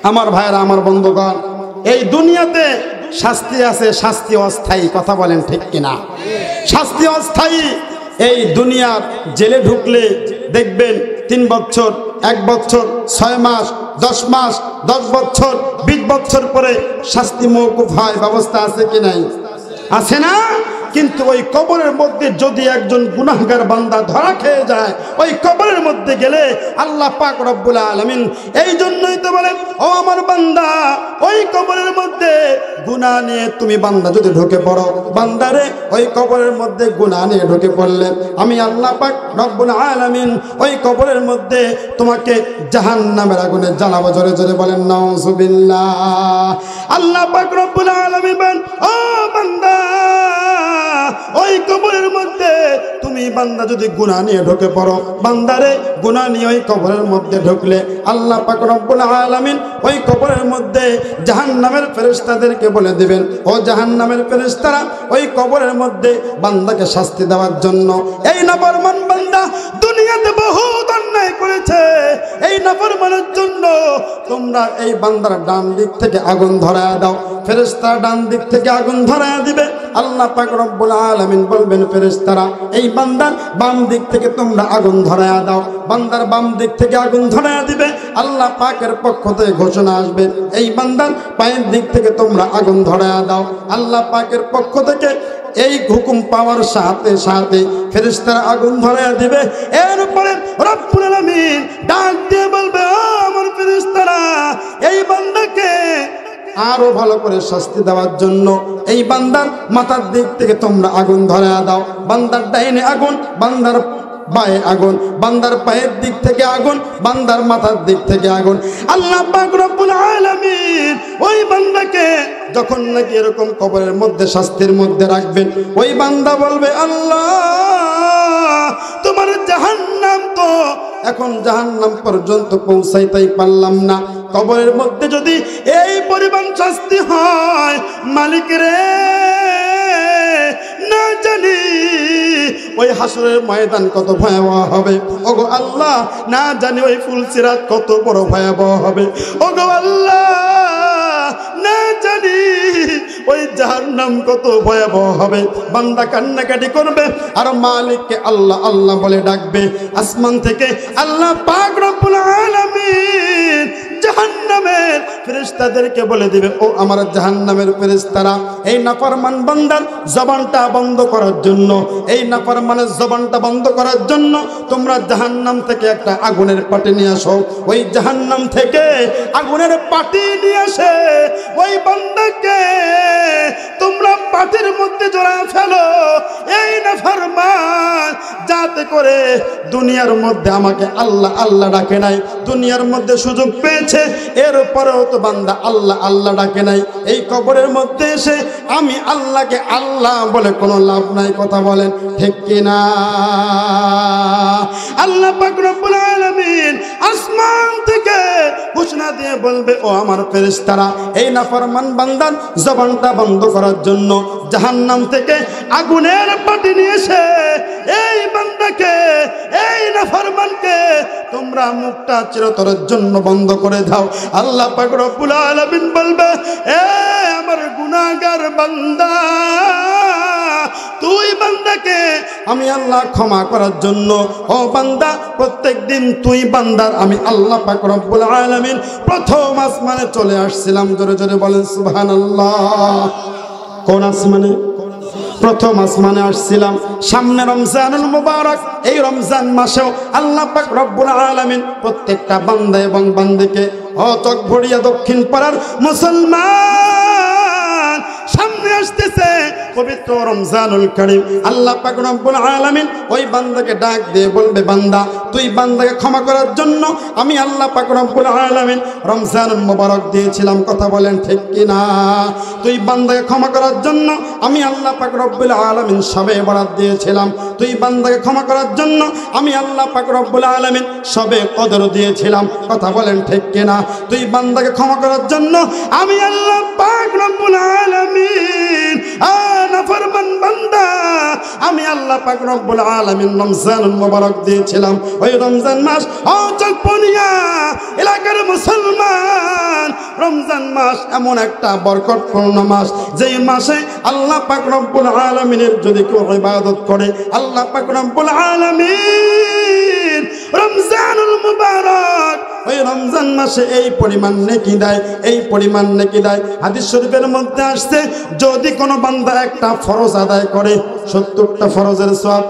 আমার ভাইরা, আমার বন্ধুগণ, এই দুনিয়াতে শাস্তি আছে, শাস্তি অস্থায়ী। কথা বলেন ঠিক কিনা? শাস্তি অস্থায়ী। এই দুনিয়ার জেলে ঢুকলে দেখবেন 3 বছর, 1 বছর, 6 মাস, 10 মাস, 10 বছর, 20 বছর পরে শাস্তি মওকুফ হয়। ব্যবস্থা আছে কি নাই? আছে না? কিন্তু ওই কবরের মধ্যে যদি একজন গুনাহগার বান্দা ধরা খেয়ে যায়, ওই কবরের মধ্যে গেলে আল্লাহ পাক রব্বুল আলামিন এই জন্যই তো বলেন, ও আমার বান্দা ওই কবরের মধ্যে গুনাহ নিয়ে তুমি বান্দা যদি ঢুকে পড়ো, বান্দারে ওই কবরের মধ্যে গুনাহ নিয়ে ঢুকে পড়লে আমি আল্লাহ পাক রব্বুল আলামিন ওই কবরের মধ্যে তোমাকে জাহান্নামের আগুনে জ্বালাবো। জোরে জোরে বলেন নাউযুবিল্লাহ। আল্লাহ পাক রব্বুল আলামিন বলেন, ও বান্দা ওই কবরের মধ্যে তুমি বান্দা যদি গুনাহ নিয়ে ঢুকে পড়ো, বান্দারে গুনাহ নিয়ে ওই কবরের মধ্যে ঢুকলে আল্লাহ পাক রব্বুল আলামিন ওই কবরের মধ্যে জাহান্নামের ফেরেশতাদেরকে বলে দিবেন, ও জাহান্নামের ফেরেশতারা ওই কবরের মধ্যে বান্দাকে শাস্তি দেওয়ার জন্য এই নাফরমান বান্দা দুনিয়াতে বহুত অন্যায় করেছে, এই নাফরমানের জন্য তোমরা এই বান্দার ডান দিক থেকে আগুন ধরায় দাও, ফেরেশতারা ডান দিক থেকে আগুন ধরায়া দিবে। আল্লাহ পাক রব্বুল আলামিন বলবেন ফেরেশতারা এই বান্দার বাম দিক থেকে তোমরা আগুন ধরায়া দাও। বান্দার বাম দিক থেকে আগুন ধরায়া দিবে। আল্লাহ পাকের পক্ষ থেকে ঘোষণা আসবে এই বান্দার পায়ের দিক থেকে তোমরা আগুন ধরায়া দাও। আল্লাহ পাকের পক্ষ থেকে এই হুকুম পাওয়ার সাথে সাথে ফেরেশতারা আগুন ধরায়া দিবে। এরপরে রব্বুল আলামিন ডাক দিয়ে বলবে ও আমার ফেরেশতারা এই বান্দাকে আরো ভালো করে শাস্তি দেওয়ার জন্য এই বান্দার মাথার দিক থেকে তোমরা আগুন ধরায়া দাও। বান্দার ডাইনে আগুন, বান্দার বায়ে আগুন, বান্দার পায়ের দিক থেকে আগুন, বান্দার মাথার দিক থেকে আগুন। আল্লাহ পাক রব্বুল আলামিন ওই বান্দাকে যখন নাকি এরকম কবরের মধ্যে শাস্তির মধ্যে রাখবেন, ওই বান্দা বলবে আল্লাহ তোমার জাহান্নাম তো এখন জাহান্নাম পর্যন্ত পৌঁছাইতেই পারলাম না। কবরের মধ্যে যদি এই পরিমাণ শাস্তি হয় মালিক রে, না জানি ওই হাসরের ময়দান কত ভয়াবহ হবে। ওগো আল্লাহ না জানি ওই ফুলসিরাত কত বড় ভয়াবহ হবে। ওগো আল্লাহ না জানি ওই জাহান্নাম কত ভয়াবহ হবে। বান্দা কান্নাকাটি করবে আর মালিককে আল্লাহ আল্লাহ বলে ডাকবে। আসমান থেকে আল্লাহ পাক রব্বুল আলামিন জাহান্নামের ফেরেশতাদেরকে বলে দিবে ও আমার জাহান্নামের ফেরেশতারা এই নাফরমান বান্দার জবানটা বন্ধ করার জন্য, এই নাফরমানের জবানটা বন্ধ করার জন্য তোমরা জাহান্নাম থেকে একটা আগুনের পাটি নিয়ে আসো। ওই জাহান্নাম থেকে আগুনের পাটি নিয়ে আসে ওই বান্দাকে তোমরা পাটির মধ্যে জড়া ফেলো। এই নাফরমান যাতে করে দুনিয়ার মধ্যে আমাকে আল্লাহ আল্লাহ ডাকে নাই, দুনিয়ার মধ্যে সুযোগ পেয়েছে এরপরেও তো বান্দা আল্লাহ আল্লাহ ডাকে নাই, এই কবরের মধ্যে এসে আমি আল্লাহকে আল্লাহ বলে কোনো লাভ নাই। কথা বলেন ঠিক কিনা? আল্লাহ পাক রব্বুল আলামিন আসমান থেকে ঘোষণা দিয়ে বলবে ও আমার ফেরেশতারা এই নাফরমান বান্দার জবানটা বন্ধ করার জন্য জাহান্নাম থেকে আগুনের পাটি নিয়ে এসে এই বান্দাকে এই নাফরমানকে তোমরা মুখটা চিরতরের জন্য বন্ধ করে দাও। আল্লাহ পাক রব্বুল আলামিন বলবে এ আমার গুনাহগার বান্দা তুই বান্দাকে আমি আল্লাহ ক্ষমা করার জন্য ও বান্দা প্রত্যেকদিন তুই বান্দার আমি আল্লাহ পাক রব্বুল আলামিন প্রথম আসমানে চলে আসছিলাম। জোরে জোরে বলেন সুবহানাল্লাহ। কোন আসমানে? প্রথম আসমানে আসছিলাম। সামনে রমজানুল মুবারক, এই রমজান মাসেও আল্লাহ পাক রব্বুল আলামিন প্রত্যেকটা বান্দা এবং বান্দিকে চোখ ভরিয়া দক্ষিণ পাড়ার মুসলমান সামনে আসতেছে পবিত্র রমজানুল কারীম। আল্লাহ পাক রব্বুল আলামিন ওই বান্দাকে ডাক দিয়ে বলবে বান্দা তুই বান্দাকে ক্ষমা করার জন্য আমি আল্লাহ পাক রব্বুল আলামিন রমজানুল মুবারক দিয়েছিলাম। কথা বলেন ঠিক কিনা? তুই বান্দাকে ক্ষমা করার জন্য আমি আল্লাহ পাক রব্বুল আলামিন শবে বরাত দিয়েছিলাম। তুই বান্দাকে ক্ষমা করার জন্য আমি আল্লাহ পাক রব্বুল আলামিন শবে কদর দিয়েছিলাম। কথা বলেন ঠিক কিনা? তুই বান্দাকে ক্ষমা করার জন্য আমি আল্লাহ পাক রব্বুল আলামিন নাফরমান বান্দা আমি আল্লাহ পাক রব্বুল আলামিন রমজানুল মুবারক দিয়েছিলাম। ওই রমজান মাস চকপনিয়া এলাকার মুসলমান রমজান মাস এমন একটা বরকতপূর্ণ মাস যেই মাসে আল্লাহ পাক রব্বুল আলামিনের যদি কেউ ইবাদত করে আল্লাহ পাক রব্বুল আলামিন রমজানুল মুবারক ওই রমজান মাসে এই পরিমাণ নেকি দেয়, এই পরিমাণ নেকি দেয়। হাদিস শরীফের মধ্যে আসছে যদি কোনো বান্দা একটা ফরজ আদায় করে 70টা ফরজের সওয়াব।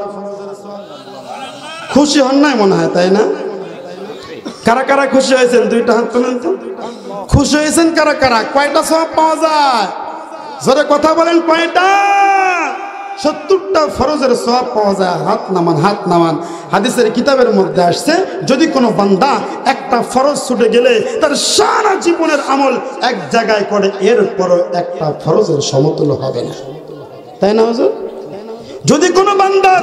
খুশি হন নাই মনে হয়, তাই না? কারা কারা খুশি হয়েছেন? দুইটা হাত তুলেন তো। খুশি হয়েছেন কারা কারা? কয়টা সওয়াব পাওয়া যায়? জোরে কথা বলেন কয়টা? 70টা ফরজের সওয়াব পাওয়া যায়। হাত নামান, হাত নামান। হাদিসের কিতাবের মধ্যে আসছে যদি কোনো বান্দা একটা ফরজ ছুটে গেলে তার সারা জীবনের আমল এক জায়গায় করে এরপরও একটা ফরজের সমতুল্য হবে না, তাই না হুজুর? যদি কোনো বান্দার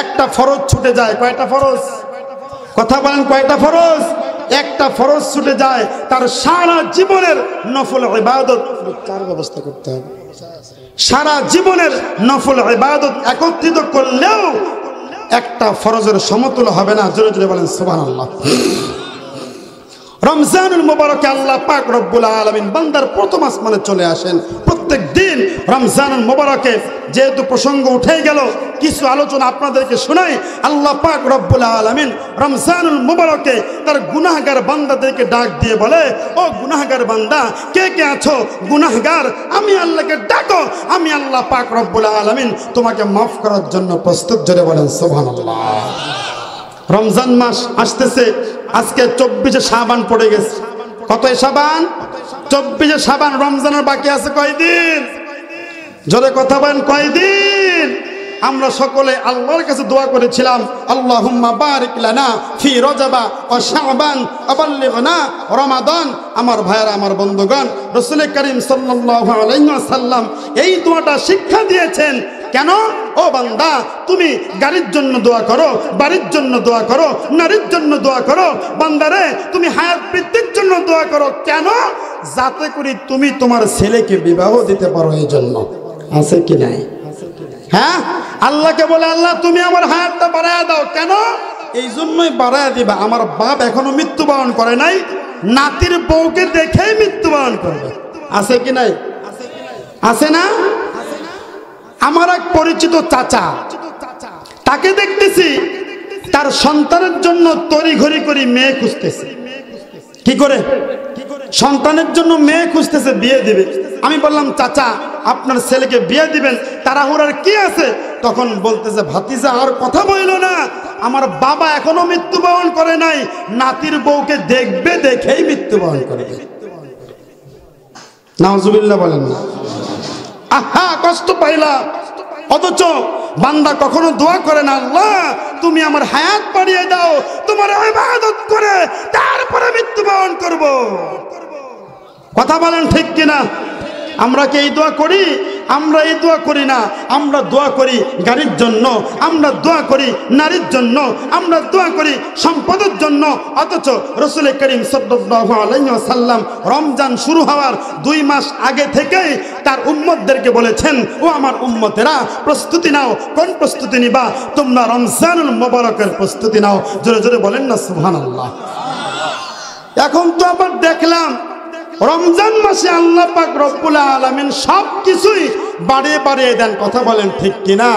একটা ফরজ ছুটে যায়, কয়টা ফরজ? কথা বলেন কয়টা ফরজ? একটা ফরজ ছুটে যায় তার সারা জীবনের নফল ইবাদত কার ব্যবস্থা করতে হবে। সারা জীবনের নফল ইবাদত একত্রিত করলেও একটা ফরজের সমতুল্য হবে না। জোরে জোরে বলেন সুবহানাল্লাহ। রমজানুল মুবারকে আল্লাহ পাক রব্বুল আলামিন বান্দার প্রথম আসমানে চলে আসেন প্রত্যেক দিন। রমজানুল মুবারকে যেহেতু প্রসঙ্গ উঠে গেল, কিছু আলোচনা আপনাদেরকে শোনাই। আল্লাহ পাক রব্বুল আলামিন রমজানুল মুবারকে তার গুনাহগার বান্দাদেরকে ডাক দিয়ে বলে, ও গুনাহগার বান্দা, কে কে আছো গুনাহগার, আমি আল্লাহকে ডাকো, আমি আল্লাহ পাক রব্বুল আলামিন তোমাকে মাফ করার জন্য প্রস্তুত। জোরে বলেন সুবহানাল্লাহ। রমজান মাস আসতেছে, আজকে 24 শাবান পড়ে গেছে। কত শাবান? 24 শাবান। রমজানের বাকি আছে কয়দিন? জোরে কথা বলেন, কয়দিন? আমরা সকলে আল্লাহর কাছে দোয়া করেছিলাম, আল্লাহুম্মা বারিক লানা ফি রজবা ওয়া শাবান ওয়া বাল্লিগনা রমাদান। আমার ভাইরা, আমার বন্ধুগণ, রাসূল করিম সাল্লাল্লাহু আলাইহি ওয়াসাল্লাম এই দোয়াটা শিক্ষা দিয়েছেন। কেন? ও বান্দা, তুমি গাড়ির জন্য দোয়া করো, বাড়ির জন্য দোয়া করো, নারীর জন্য দোয়া করো। বান্দারে, তুমি হায়াত বৃদ্ধির জন্য দোয়া করো। কেন? যাতে করে তুমি তোমার ছেলেকে বিবাহ দিতে পারো। এই জন্য আছে কি নাই? হ্যাঁ, আল্লাহকে বলে, আল্লাহ তুমি আমার হায়াতটা বাড়ায় দাও। কেন? এই জন্যই বাড়ায় দিবা, আমার বাপ এখনো মৃত্যুবরণ করে নাই, নাতির বউকে দেখেই মৃত্যুবরণ করবে। আছে কি নাই? আছে না? আমার এক পরিচিত চাচা, তাকে দেখতেছি তার সন্তানের জন্য তড়িঘড়ি করে মেয়ে খুঁজতেছে। কি করে? সন্তানের জন্য মেয়ে খুঁজতেছে, বিয়ে দিবে। আমি বললাম, চাচা আপনার ছেলেকে বিয়ে দিবেন, তাড়াহুড়ার কি আছে? তখন বলতেছে, ভাতিজা আর কথা বইল না, আমার বাবা এখনো মৃত্যুবরণ করে নাই, নাতির বউকে দেখবে, দেখেই মৃত্যুবরণ করবে। নাউজুবিল্লাহ বলেন না। আহা, কষ্ট পাইলা। অথচ বান্দা কখনো দোয়া করে না, আল্লাহ তুমি আমার হায়াত বাড়িয়ে দাও, তোমার ইবাদত করে তারপরে মৃত্যুবরণ করব। কথা বলেন ঠিক কিনা? আমরা কি এই দোয়া করি? আমরা এই দোয়া করি না। আমরা দোয়া করি গাড়ির জন্য, আমরা দোয়া করি নারীর জন্য, আমরা দোয়া করি সম্পদের জন্য। অথচ রাসূল করিম সাল্লাল্লাহু আলাইহি ওয়াসাল্লাম রমজান শুরু হওয়ার 2 মাস আগে থেকেই তার উম্মতদেরকে বলেছেন, ও আমার উম্মতেরা, প্রস্তুতি নাও। কোন প্রস্তুতি নিবা? তোমরা রমজানুল মুবারকের প্রস্তুতি নাও। জোরে জোরে বলেন না সুবহানাল্লাহ। এখন তো আবার দেখলাম রমজান মাসে আল্লাহ পাক রব্বুল আলামিন সব কিছুই বাড়িয়ে বাড়িয়ে দেন। কথা বলেন ঠিক কিনা?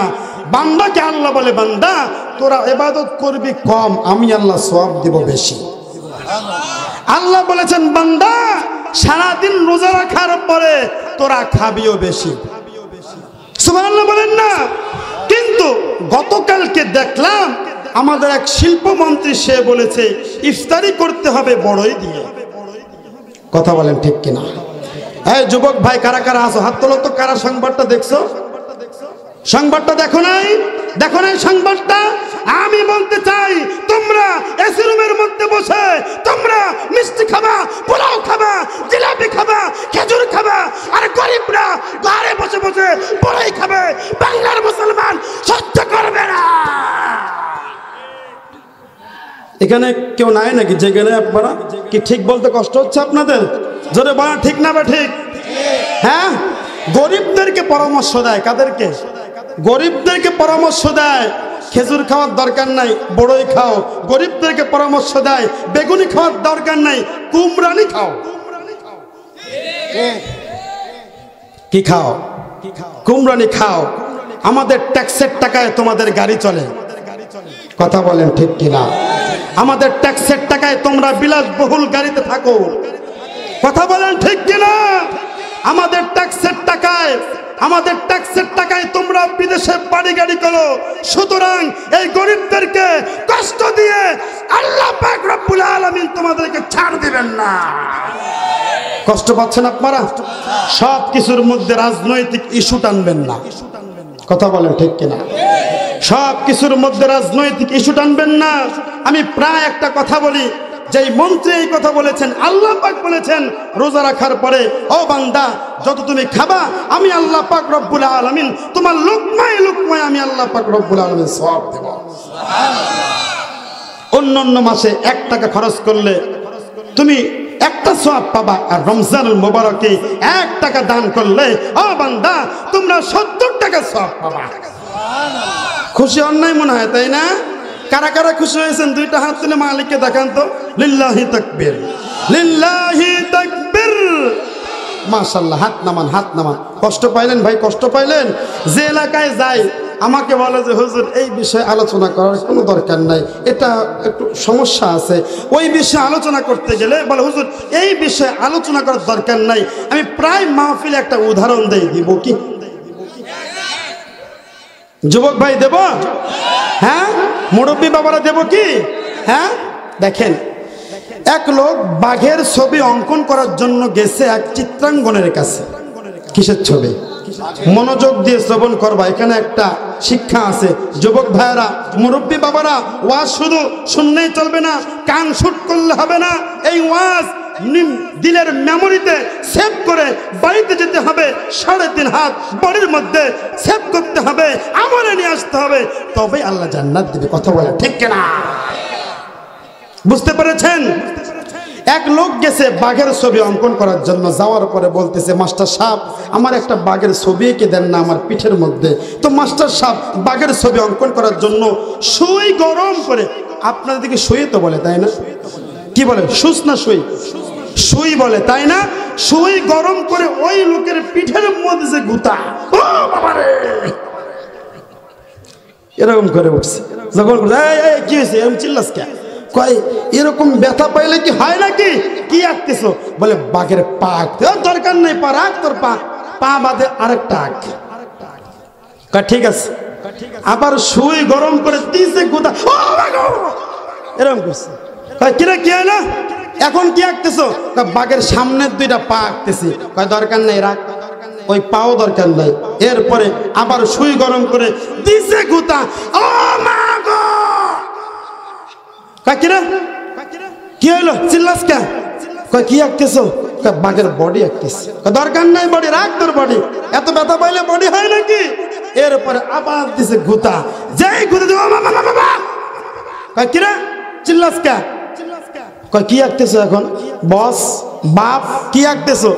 বান্দাকে আল্লাহ বলে, বান্দা তোরা ইবাদত করবি কম, আমি আল্লাহ সওয়াব দিব বেশি। আল্লাহ বলেছেন, বান্দা সারাদিন রোজা রাখার পরে তোরা খাবিও বেশি। সুবহানাল্লাহ বলেন না? কিন্তু গতকালকে দেখলাম আমাদের এক শিল্পমন্ত্রী, সে বলেছে ইফতারি করতে হবে বড়ই দিয়ে। কথা বলেন ঠিক কিনা? এই যুবক ভাই, কারা কারা আছো হাত তোলো তো। কারা সংবাদটা দেখছো? সংবাদটা দেখো নাই? দেখো নাই সংবাদটা? আমি বলতে চাই, তোমরা এসি রুমের মধ্যে বসে তোমরা মিষ্টি খাবা, পোলাও খাবা, জিলাপি খাবা, খেজুর খাবা, আর গরিবরা ঘরে বসে বসে পোলাই খাবে। বাংলার মুসলমান সহ্য করবে না। এখানে কেউ নাই নাকি? যে গেলে আপনারা কি ঠিক বলতে কষ্ট হচ্ছে আপনাদের? জোরে বলা ঠিক না? বা ঠিক? হ্যাঁ, গরিবদেরকে পরামর্শ দেয়। কাদেরকে? গরিবদেরকে পরামর্শ দেয়, খেজুর খাওয়ার দরকার নাই, বড়ই খাও। গরিবদেরকে পরামর্শ দেয়, বেগুনি খাওয়ার দরকার নাই, কুমড়ানি খাও। কি খাও? কুমড়ানি খাও। আমাদের ট্যাক্সের টাকায় তোমাদের গাড়ি চলে। কথা বলেন ঠিক কিনা? আমাদের ট্যাক্সের টাকায় তোমরা বিলাসবহুল গাড়িতে থাকো। কথা বলেন ঠিক কিনা? আমাদের ট্যাক্সের টাকায় তোমরা বিদেশে বাড়ি গাড়ি করো। সুতরাং এই গরিবদেরকে কষ্ট দিয়ে আল্লাহ পাক রব্বুল আলামিন তোমাদেরকে ছাড় দিবেন না। কষ্ট পাচ্ছেন আপনারা? সব কিছুর মধ্যে রাজনৈতিক ইস্যু টানবেন না। কথা বলেন ঠিক কিনা? সব কিছুর মধ্যে রাজনৈতিক ইস্যু টানবেন না। আমি প্রায় একটা কথা বলি, যেই মন্ত্রী এই কথা বলেছেন, আল্লাহ পাক বলেছেন রোজা রাখার পরে, ও বান্দা যত তুমি খাবা আমি আল্লাহ পাক রব্বুল আলামিন তোমার লুকমায় লুকমায় আমি আল্লাহ পাক রব্বুল আলামিন সওয়াব দেব। অন্য মাসে 1 টাকা খরচ করলে তুমি একটা সওয়াব পাবা, আর রমজানুল মুবারকে 1 টাকা দান করলে, ও বান্দা তোমরা 70 টাকা সওয়াব পাবা। খুশি অন্যায় মনে হয়, তাই না? কারা কারা খুশি হয়েছেন? 2টা হাত তুলে মালিককে দেখান তো। লিল্লাহি তাকবীর। লিল্লাহি তাকবীর। মাশাআল্লাহ, হাত নামান, হাত নামান। কষ্ট পাইলেন ভাই, কষ্ট পাইলেন? যে এলাকায় যাই আমাকে বলে যে হুজুর এই বিষয়ে আলোচনা করার কোনো দরকার নাই, এটা একটু সমস্যা আছে। ওই বিষয়ে আলোচনা করতে গেলে বলে হুজুর এই বিষয়ে আলোচনা করার দরকার নাই। আমি প্রায় মাহফিলে একটা উদাহরণ দেই, দিব কি যুবক ভাই? দেব? হ্যাঁ, মুরব্বী বাবারা দেব কি? হ্যাঁ, দেখেন, এক লোক বাঘের ছবি অঙ্কন করার জন্য গেছে এক চিত্রাঙ্গনের কাছে। কিসের ছবি? মনোযোগ দিয়ে শ্রবণ করবা, এখানে একটা শিক্ষা আছে। যুবক ভাইয়েরা, মুরব্বী বাবারা, ওয়াজ শুধু শুনলেই চলবে না, কান শুট করলে হবে না। এই ওয়াজ দিলের মেমোরিতে সেভ করে বাড়িতে যেতে হবে, 3.5 হাত বডির মধ্যে সেভ করতে হবে, আমলে নিয়ে আসতে হবে, তবে আল্লাহ জান্নাত দিবে। কথা বলে ঠিক কিনা? বুঝতে পেরেছেন? এক লোক গেছে বাঘের ছবি অঙ্কন করার জন্য। যাওয়ার পরে বলতেছে, মাস্টার সাহেব আমার একটা বাঘের ছবি এঁকে দেন না আমার পিঠের মধ্যে। তো মাস্টার সাহেব বাঘের ছবি অঙ্কন করার জন্য সুই গরম করে, আপনাদের দিকে সুই তো বলে তাই না? কি বলে? সুস না সুই? সুই বলে তাই না? সুই গরম করে ওই লোকের পিঠের মধ্যে যে গুতা, ও বাবারে, এরকম করে উঠছে। যখন কি হয়েছে এরকম চিল্লাস কে? কয় এরকম ব্যথা পাইলে কি হয় নাকি? কি আঁকতেছো? বলে বাঘের পা আঁকতে। দরকার নেই পা, রাখ তোর পা, পা বাদে আরেকটা আঁক। ঠিক আছে। আবার সুই গরম করে দিয়েছে গুতা, এরকম করছে। কিরে কি হলো? এখন কি আঁকতেছো? বাঘের সামনের 2টা পা আঁকতেছি। কয় দরকার নেই, রাখ, ওই পাও দরকার নাই। এরপরে আবার সুই গরম করে দিছে গুতা, ও মা গো! কিরে কি হলো? চিল্লাস কে? কয় কি আঁকতেছো? বাঘের বডি আঁকতেছি। দরকার নাই বডি, রাখ তোর বডি, এত ব্যথা পাইলে বডি হয় নাকি? এরপরে আবার দিছে গুতা, যেই গুতা দেব বাবা। কয় কিরে চিল্লাস কে? কয় কি আঁকতেছো এখন? বস বাপ কি আঁকতেছো?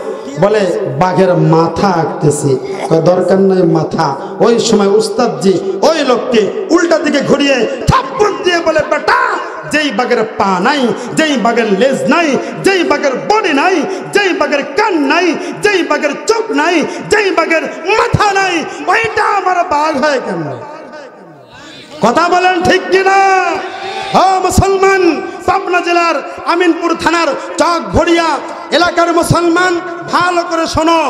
বলে বাঘের মাথা আঁকতেছি। কয় দরকার নাই মাথা। ওই সময় উস্তাদজি ওই লোককে উল্টা দিকে ঘুরিয়ে থাপ্পড় দিয়ে বলে, বেটা যেই বাঘের পা নাই, যেই বাঘের লেজ নাই, যেই বাঘের বডি নাই, যেই বাঘের কান নাই, যেই বাঘের চোখ নাই, যেই বাঘের মাথা নাই, ওইটা আমার বাঘ হয় কেন? কথা বলেন ঠিক কিনা? ও মুসলমান, পাবনা জেলার আমিনপুর থানার চকভড়িয়া এলাকার মুসলমান, ভালো করে শোনো।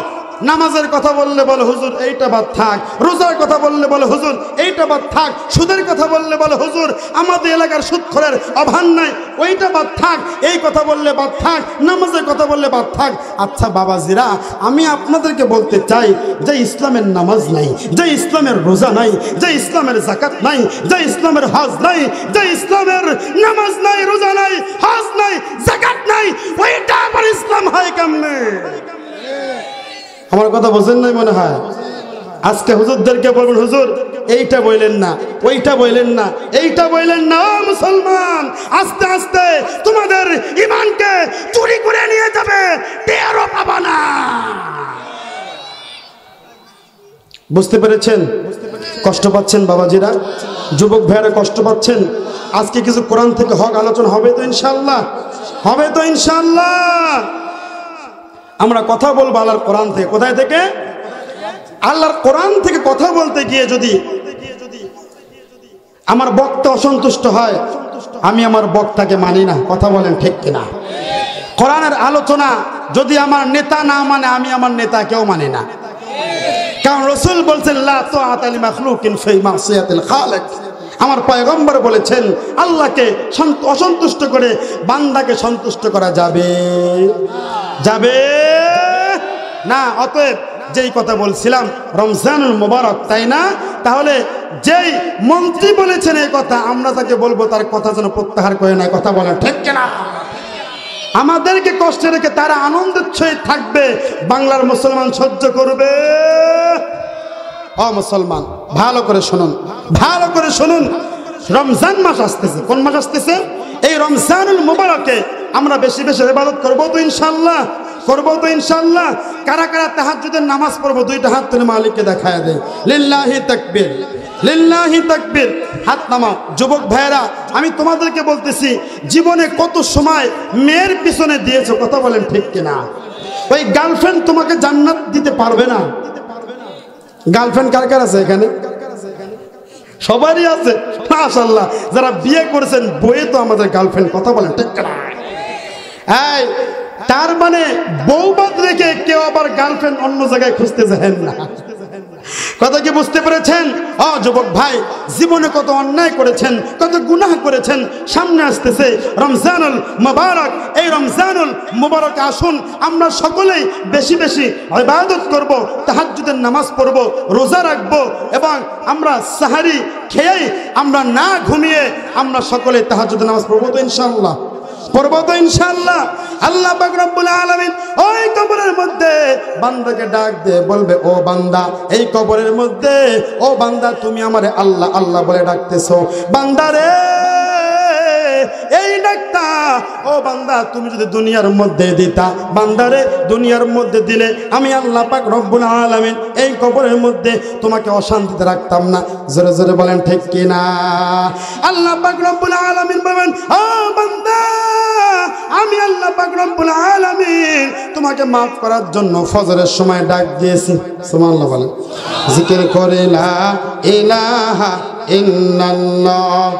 নামাজের কথা বললে বলে হুজুর এইটা বাদ থাক, রোজার কথা বললে বলে হুজুর এইটা বাদ থাক, সুদের কথা বললে বলে হুজুর আমাদের এলাকার সুদখোরের অভাব নাই, ওইটা বাদ থাক, এই কথা বললে বাদ থাক, নামাজের কথা বললে বাদ থাক। আচ্ছা বাবাজিরা, আমি আপনাদেরকে বলতে চাই যে ইসলামের নামাজ নাই, যে ইসলামের রোজা নাই, যে ইসলামের যাকাত নাই, যে ইসলামের হজ নাই, যে ইসলামের নামাজ নাই, রোজা নাই, হজ নাই, যাকাত নাই, ওইটা আবার ইসলাম হয় কেমনে? আমার কথা বোঝেন নাই মনে হয়। আজকে হুজুরদেরকে বলবেন, হুজুর এইটা বললেন না, ওইটা বললেন না, এইটা বললেন না। মুসলমান, আস্তে আস্তে তোমাদের ঈমানকে চুরি করে নিয়ে যাবে, টেরও পাবা না। বুঝতে পেরেছেন? কষ্ট পাচ্ছেন বাবাজিরা, যুবক ভাইয়েরা কষ্ট পাচ্ছেন। আজকে কিছু কোরআন থেকে হক আলোচনা হবে তো ইনশাআল্লাহ, হবে তো ইনশাআল্লাহ। আমরা কথা বলবো আল্লাহর কোরআন থেকে। কোথায় থেকে? আল্লাহর কোরআন থেকে কথা বলতে গিয়ে যদি আমার বক্তা অসন্তুষ্ট হয়, আমি আমার বক্তাকে মানি না। কথা বলেন ঠিক কিনা? কোরআনের আলোচনা যদি আমার নেতা না মানে, আমি আমার নেতাকেও মানি না। কারণ রাসূল বলছেন, লা তাআতা লি মাখলুকিন ফি মাসিয়াতিল খালিক। আমার পয়গম্বর বলেছেন, আল্লাহকে অসন্তুষ্ট করে বান্দাকে সন্তুষ্ট করা যাবে যাবে না। অতএব যেই কথা বলছিলাম, রমজানুল মুবারক, তাই না? তাহলে যেই মন্ত্রী বলেছেন এই কথা, আমরা তাকে বলবো তার কথা যেন প্রত্যাহার করে নেয়। কথা বলেন ঠিক কিনা? আমাদেরকে কষ্টে রেখে তারা আনন্দের সহিত থাকবে, বাংলার মুসলমান সহ্য করবে? ও মুসলমান, ভালো করে শুনুন, ভালো করে শুনুন। রমজান মাস আসতেছে। কোন মাস আসতেছে? এই রমজানুল মুবারকে আমরা বেশি বেশি ইবাদত করবো তো ইনশাআল্লাহ? করবো তো ইনশাআল্লাহ। কারা কারা তাহাজ্জুদের নামাজ পড়বো দুইটা হাত তুলে মালিককে দেখায় দেয়। লিল্লাহি তাকবীর, লিল্লাহি তাকবীর। হাত নামাও। যুবক ভাইরা, আমি তোমাদেরকে বলতেছি, জীবনে কত সময় মেয়ের পিছনে দিয়েছো, কথা বলেন ঠিক কিনা? ওই গার্লফ্রেন্ড তোমাকে জান্নাত দিতে পারবে না। গার্লফ্রেন্ড কার কার আছে এখানে? সবারই আছে মাশাআল্লাহ। যারা বিয়ে করেছেন বইয়ে তো আমাদের গার্লফ্রেন্ড, কথা বলেন ঠিক কিনা? এই তার মানে বউবাদ রেখে কেউ আবার গার্লফ্রেন্ড অন্য জায়গায় খুঁজতে যায় না। কথা কি বুঝতে পেরেছেন? যুবক ভাই, জীবনে কত অন্যায় করেছেন, কত গুনাহ করেছেন। সামনে আসতেছে রমজানুল মুবারক। এই রমজানুল মুবারক আসুন আমরা সকলেই বেশি বেশি ইবাদত করব, তাহাজ্জুদের নামাজ পড়ব, রোজা রাখব এবং আমরা সাহারি খেয়েই আমরা না ঘুমিয়ে আমরা সকলে তাহাজ্জুদের নামাজ পড়ব তো ইনশাআল্লাহ, পড়ব তো ইনশাআল্লাহ। আল্লাহ পাক রব্বুল আলামিন ওই কবরের মধ্যে বান্দাকে ডাক দিয়ে বলবে, ও বান্দা, এই কবরের মধ্যে ও বান্দা তুমি আমারে আল্লাহ আল্লাহ বলে ডাকতেছো। বান্দারে এই ডাকটা ও বান্দা তুমি যদি দুনিয়ার মধ্যে দিতা, বান্দারে দুনিয়ার মধ্যে দিলে আমি আল্লাহ পাক রব্বুল আলামিন এই কবরের মধ্যে তোমাকে অশান্তিতে রাখতাম না। জোরে জোরে বলেন ঠিক কিনা? আল্লাহ পাক রব্বুল আলামিন বলেন, ও বান্দা, আমি আল্লাহ পাক রব্বুল আলামিন তোমাকে মাফ করার জন্য ফজরের সময় ডাক দিয়েছি। সুবহানাল্লাহ বলেন। জিকির করে লা ইলাহা ইল্লাল্লাহ।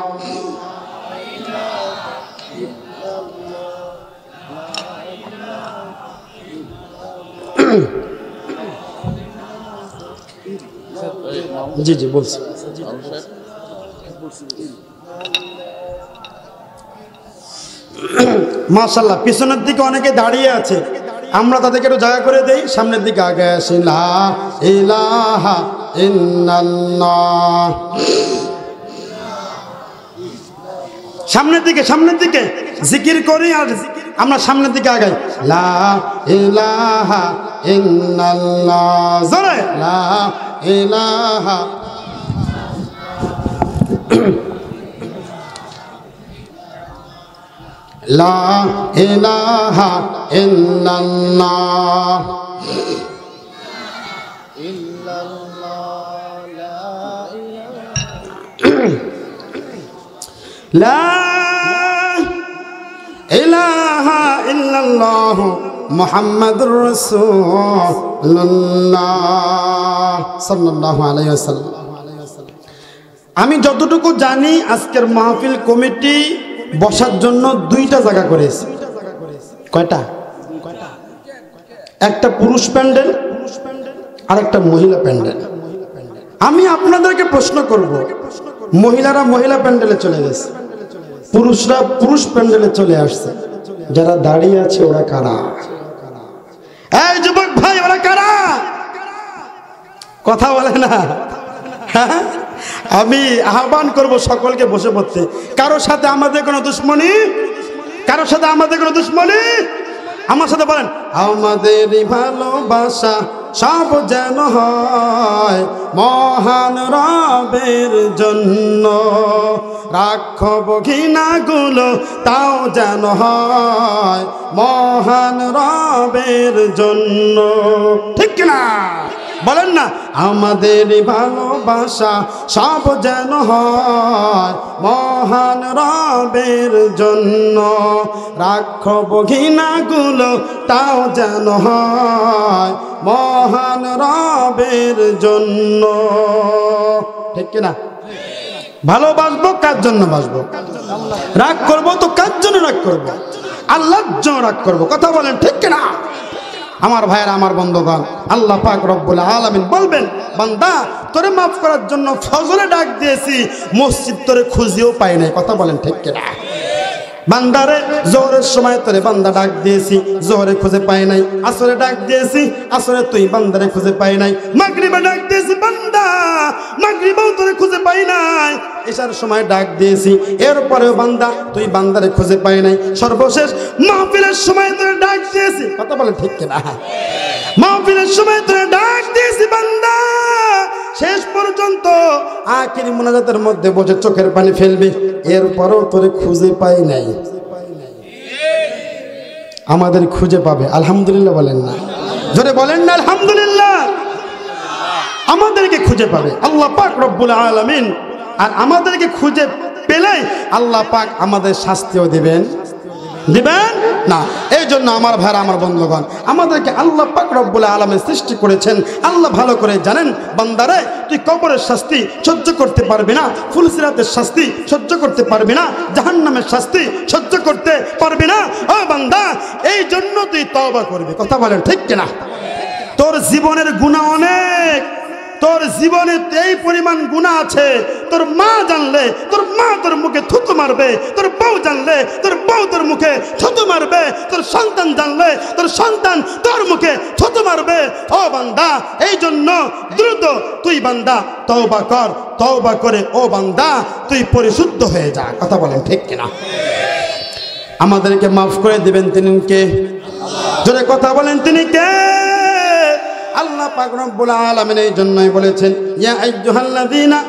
জি জি বলছি। মাশাআল্লাহ, পিছনের দিকে অনেকে দাঁড়িয়ে আছে, আমরা তাদেরকে একটু জায়গা করে দেই, সামনের দিকে আগে আসি। লা ইলাহা ইল্লাল্লাহ। সামনের দিকে, সামনের দিকে জিকির করি আর আমরা সামনের দিকে আগাই। লা ইলাহা ইল্লাল্লাহ। জোরে লা ইলাহা। লা ইলাহা ইল্লাল্লাহ। লা ইলাহা ইল্লাল্লাহ মুহাম্মাদুর রাসূলুল্লাহ সাল্লাল্লাহু আলাইহি ওয়াসাল্লাম। আমি যতটুকু জানি আজকের মাহফিল কমিটি বসার জন্য দুইটা জায়গা করেছে। কয়টা? একটা পুরুষ প্যান্ডেল আর একটা মহিলা প্যান্ডেল। আমি আপনাদেরকে প্রশ্ন করব, মহিলারা মহিলা প্যান্ডেলে চলে গেছে, পুরুষরা পুরুষ প্যান্ডেলে চলে আসছে, যারা দাঁড়িয়ে আছে ওরা কারা? এই যুবক ভাই, ওরা কারা? কথা বলে না। আমি আহ্বান করব সকলকে বসে পড়তে। কারো সাথে আমাদের কোনো দুশ্মনী, কারো সাথে আমাদের কোনো দুশ্মনী। আমার সাথে বলেন, আমাদের ভালোবাসা সব যেন হয় মহান রবের জন্য, রাখব ঘৃণাগুলো তাও যেন হয় মহান রবের জন্য। ঠিক কিনা বলেন না? আমাদের ভালোবাসা সব যেন হয় মহান রবের জন্য, রাখব ঘৃণাগুলো তাও যেন হয় মহান রবের জন্য। ঠিক কিনা? ভালোবাসবো কার জন্য বাসবো? রাগ করবো তো কার জন্য রাগ করবো? আল্লাহর জন্য রাগ করবো। কথা বলেন ঠিক কিনা? আমার ভাইয়েরা, আমার বন্ধুগণ, আল্লাহ পাক রব্বুল আলামিন বলবেন, বান্দা তোরে মাফ করার জন্য ফজরে ডাক দিয়েছি, মসজিদ তোরে খুঁজেও পাই নাই। কথা বলেন ঠিক কিনা? বান্দারে জোহরের সময় তোরে বান্দা ডাক দিয়েছি, জোহরে খুঁজে পাই নাই। আসরে ডাক দিয়েছি, আসরে তুই বান্দারে খুঁজে পাই নাই। মাগরিবে ডাক দিয়েছি, বান্দা মাগরিবেও তোরে খুঁজে পাই নাই। এশার সময় ডাক দিয়েছি, এরপরেও বান্দা তুই বান্দারে খুঁজে পাই নাই। সর্বশেষ মাহফিলের সময় তোরে ডাক দিয়েছি। কথা বলে ঠিক কিনা? মাহফিলের সময় তোরে ডাক দিয়েছি বান্দা, শেষ পর্যন্ত আখিরি মুনাজাতের মধ্যে বসে চোখের পানি ফেলবি, এরপরও তোরে খুঁজে পাই নাই। আমাদের খুঁজে পাবে। আলহামদুলিল্লাহ বলেন না, জোরে বলেন না আলহামদুলিল্লাহ। আমাদেরকে খুঁজে পাবে আল্লাহ পাক রব্বুল আলামিন। আর আমাদেরকে খুঁজে পেলে আল্লাহ পাক আমাদের শাস্তিও দিবেন না। এই জন্য আমার ভাইরা, আমার বন্ধুগণ, আমাদেরকে আল্লাহ পাক রব্বুল আলামিন সৃষ্টি করেছেন। আল্লাহ ভালো করে জানেন, বান্দারে তুই কবরের শাস্তি সহ্য করতে পারবি না, ফুলসিরাতের শাস্তি সহ্য করতে পারবি না, জাহান্নামের শাস্তি সহ্য করতে পারবি না। ও বান্দা, এই জন্য তুই তওবা করবি। কথা বলেন ঠিক কিনা? তোর জীবনের গুনাহ অনেক, তোর জীবনে এই পরিমাণ গুনাহ আছে, তোর মা জানলে তোর মা তোর মুখে থুতু মারবে, তোর বউ জানলে তোর বউ তোর মুখে থুতু মারবে, তোর সন্তান জানলে তোর সন্তান তোর মুখে থুতু মারবে। ও বান্দা, এই জন্য দ্রুত তুই বান্দা তওবা কর, তওবা করে ও বান্দা তুই পরিশুদ্ধ হয়ে যা। কথা বলেন ঠিক কিনা? আমাদেরকে মাফ করে দিবেন তিনি কে? জোরে কথা বলেন, তিনি কে? আল্লাহ পাক রব্বুল আলামিন এই জন্যই বলেছেন, ইয়া আইয়ুহাল্লাযীনা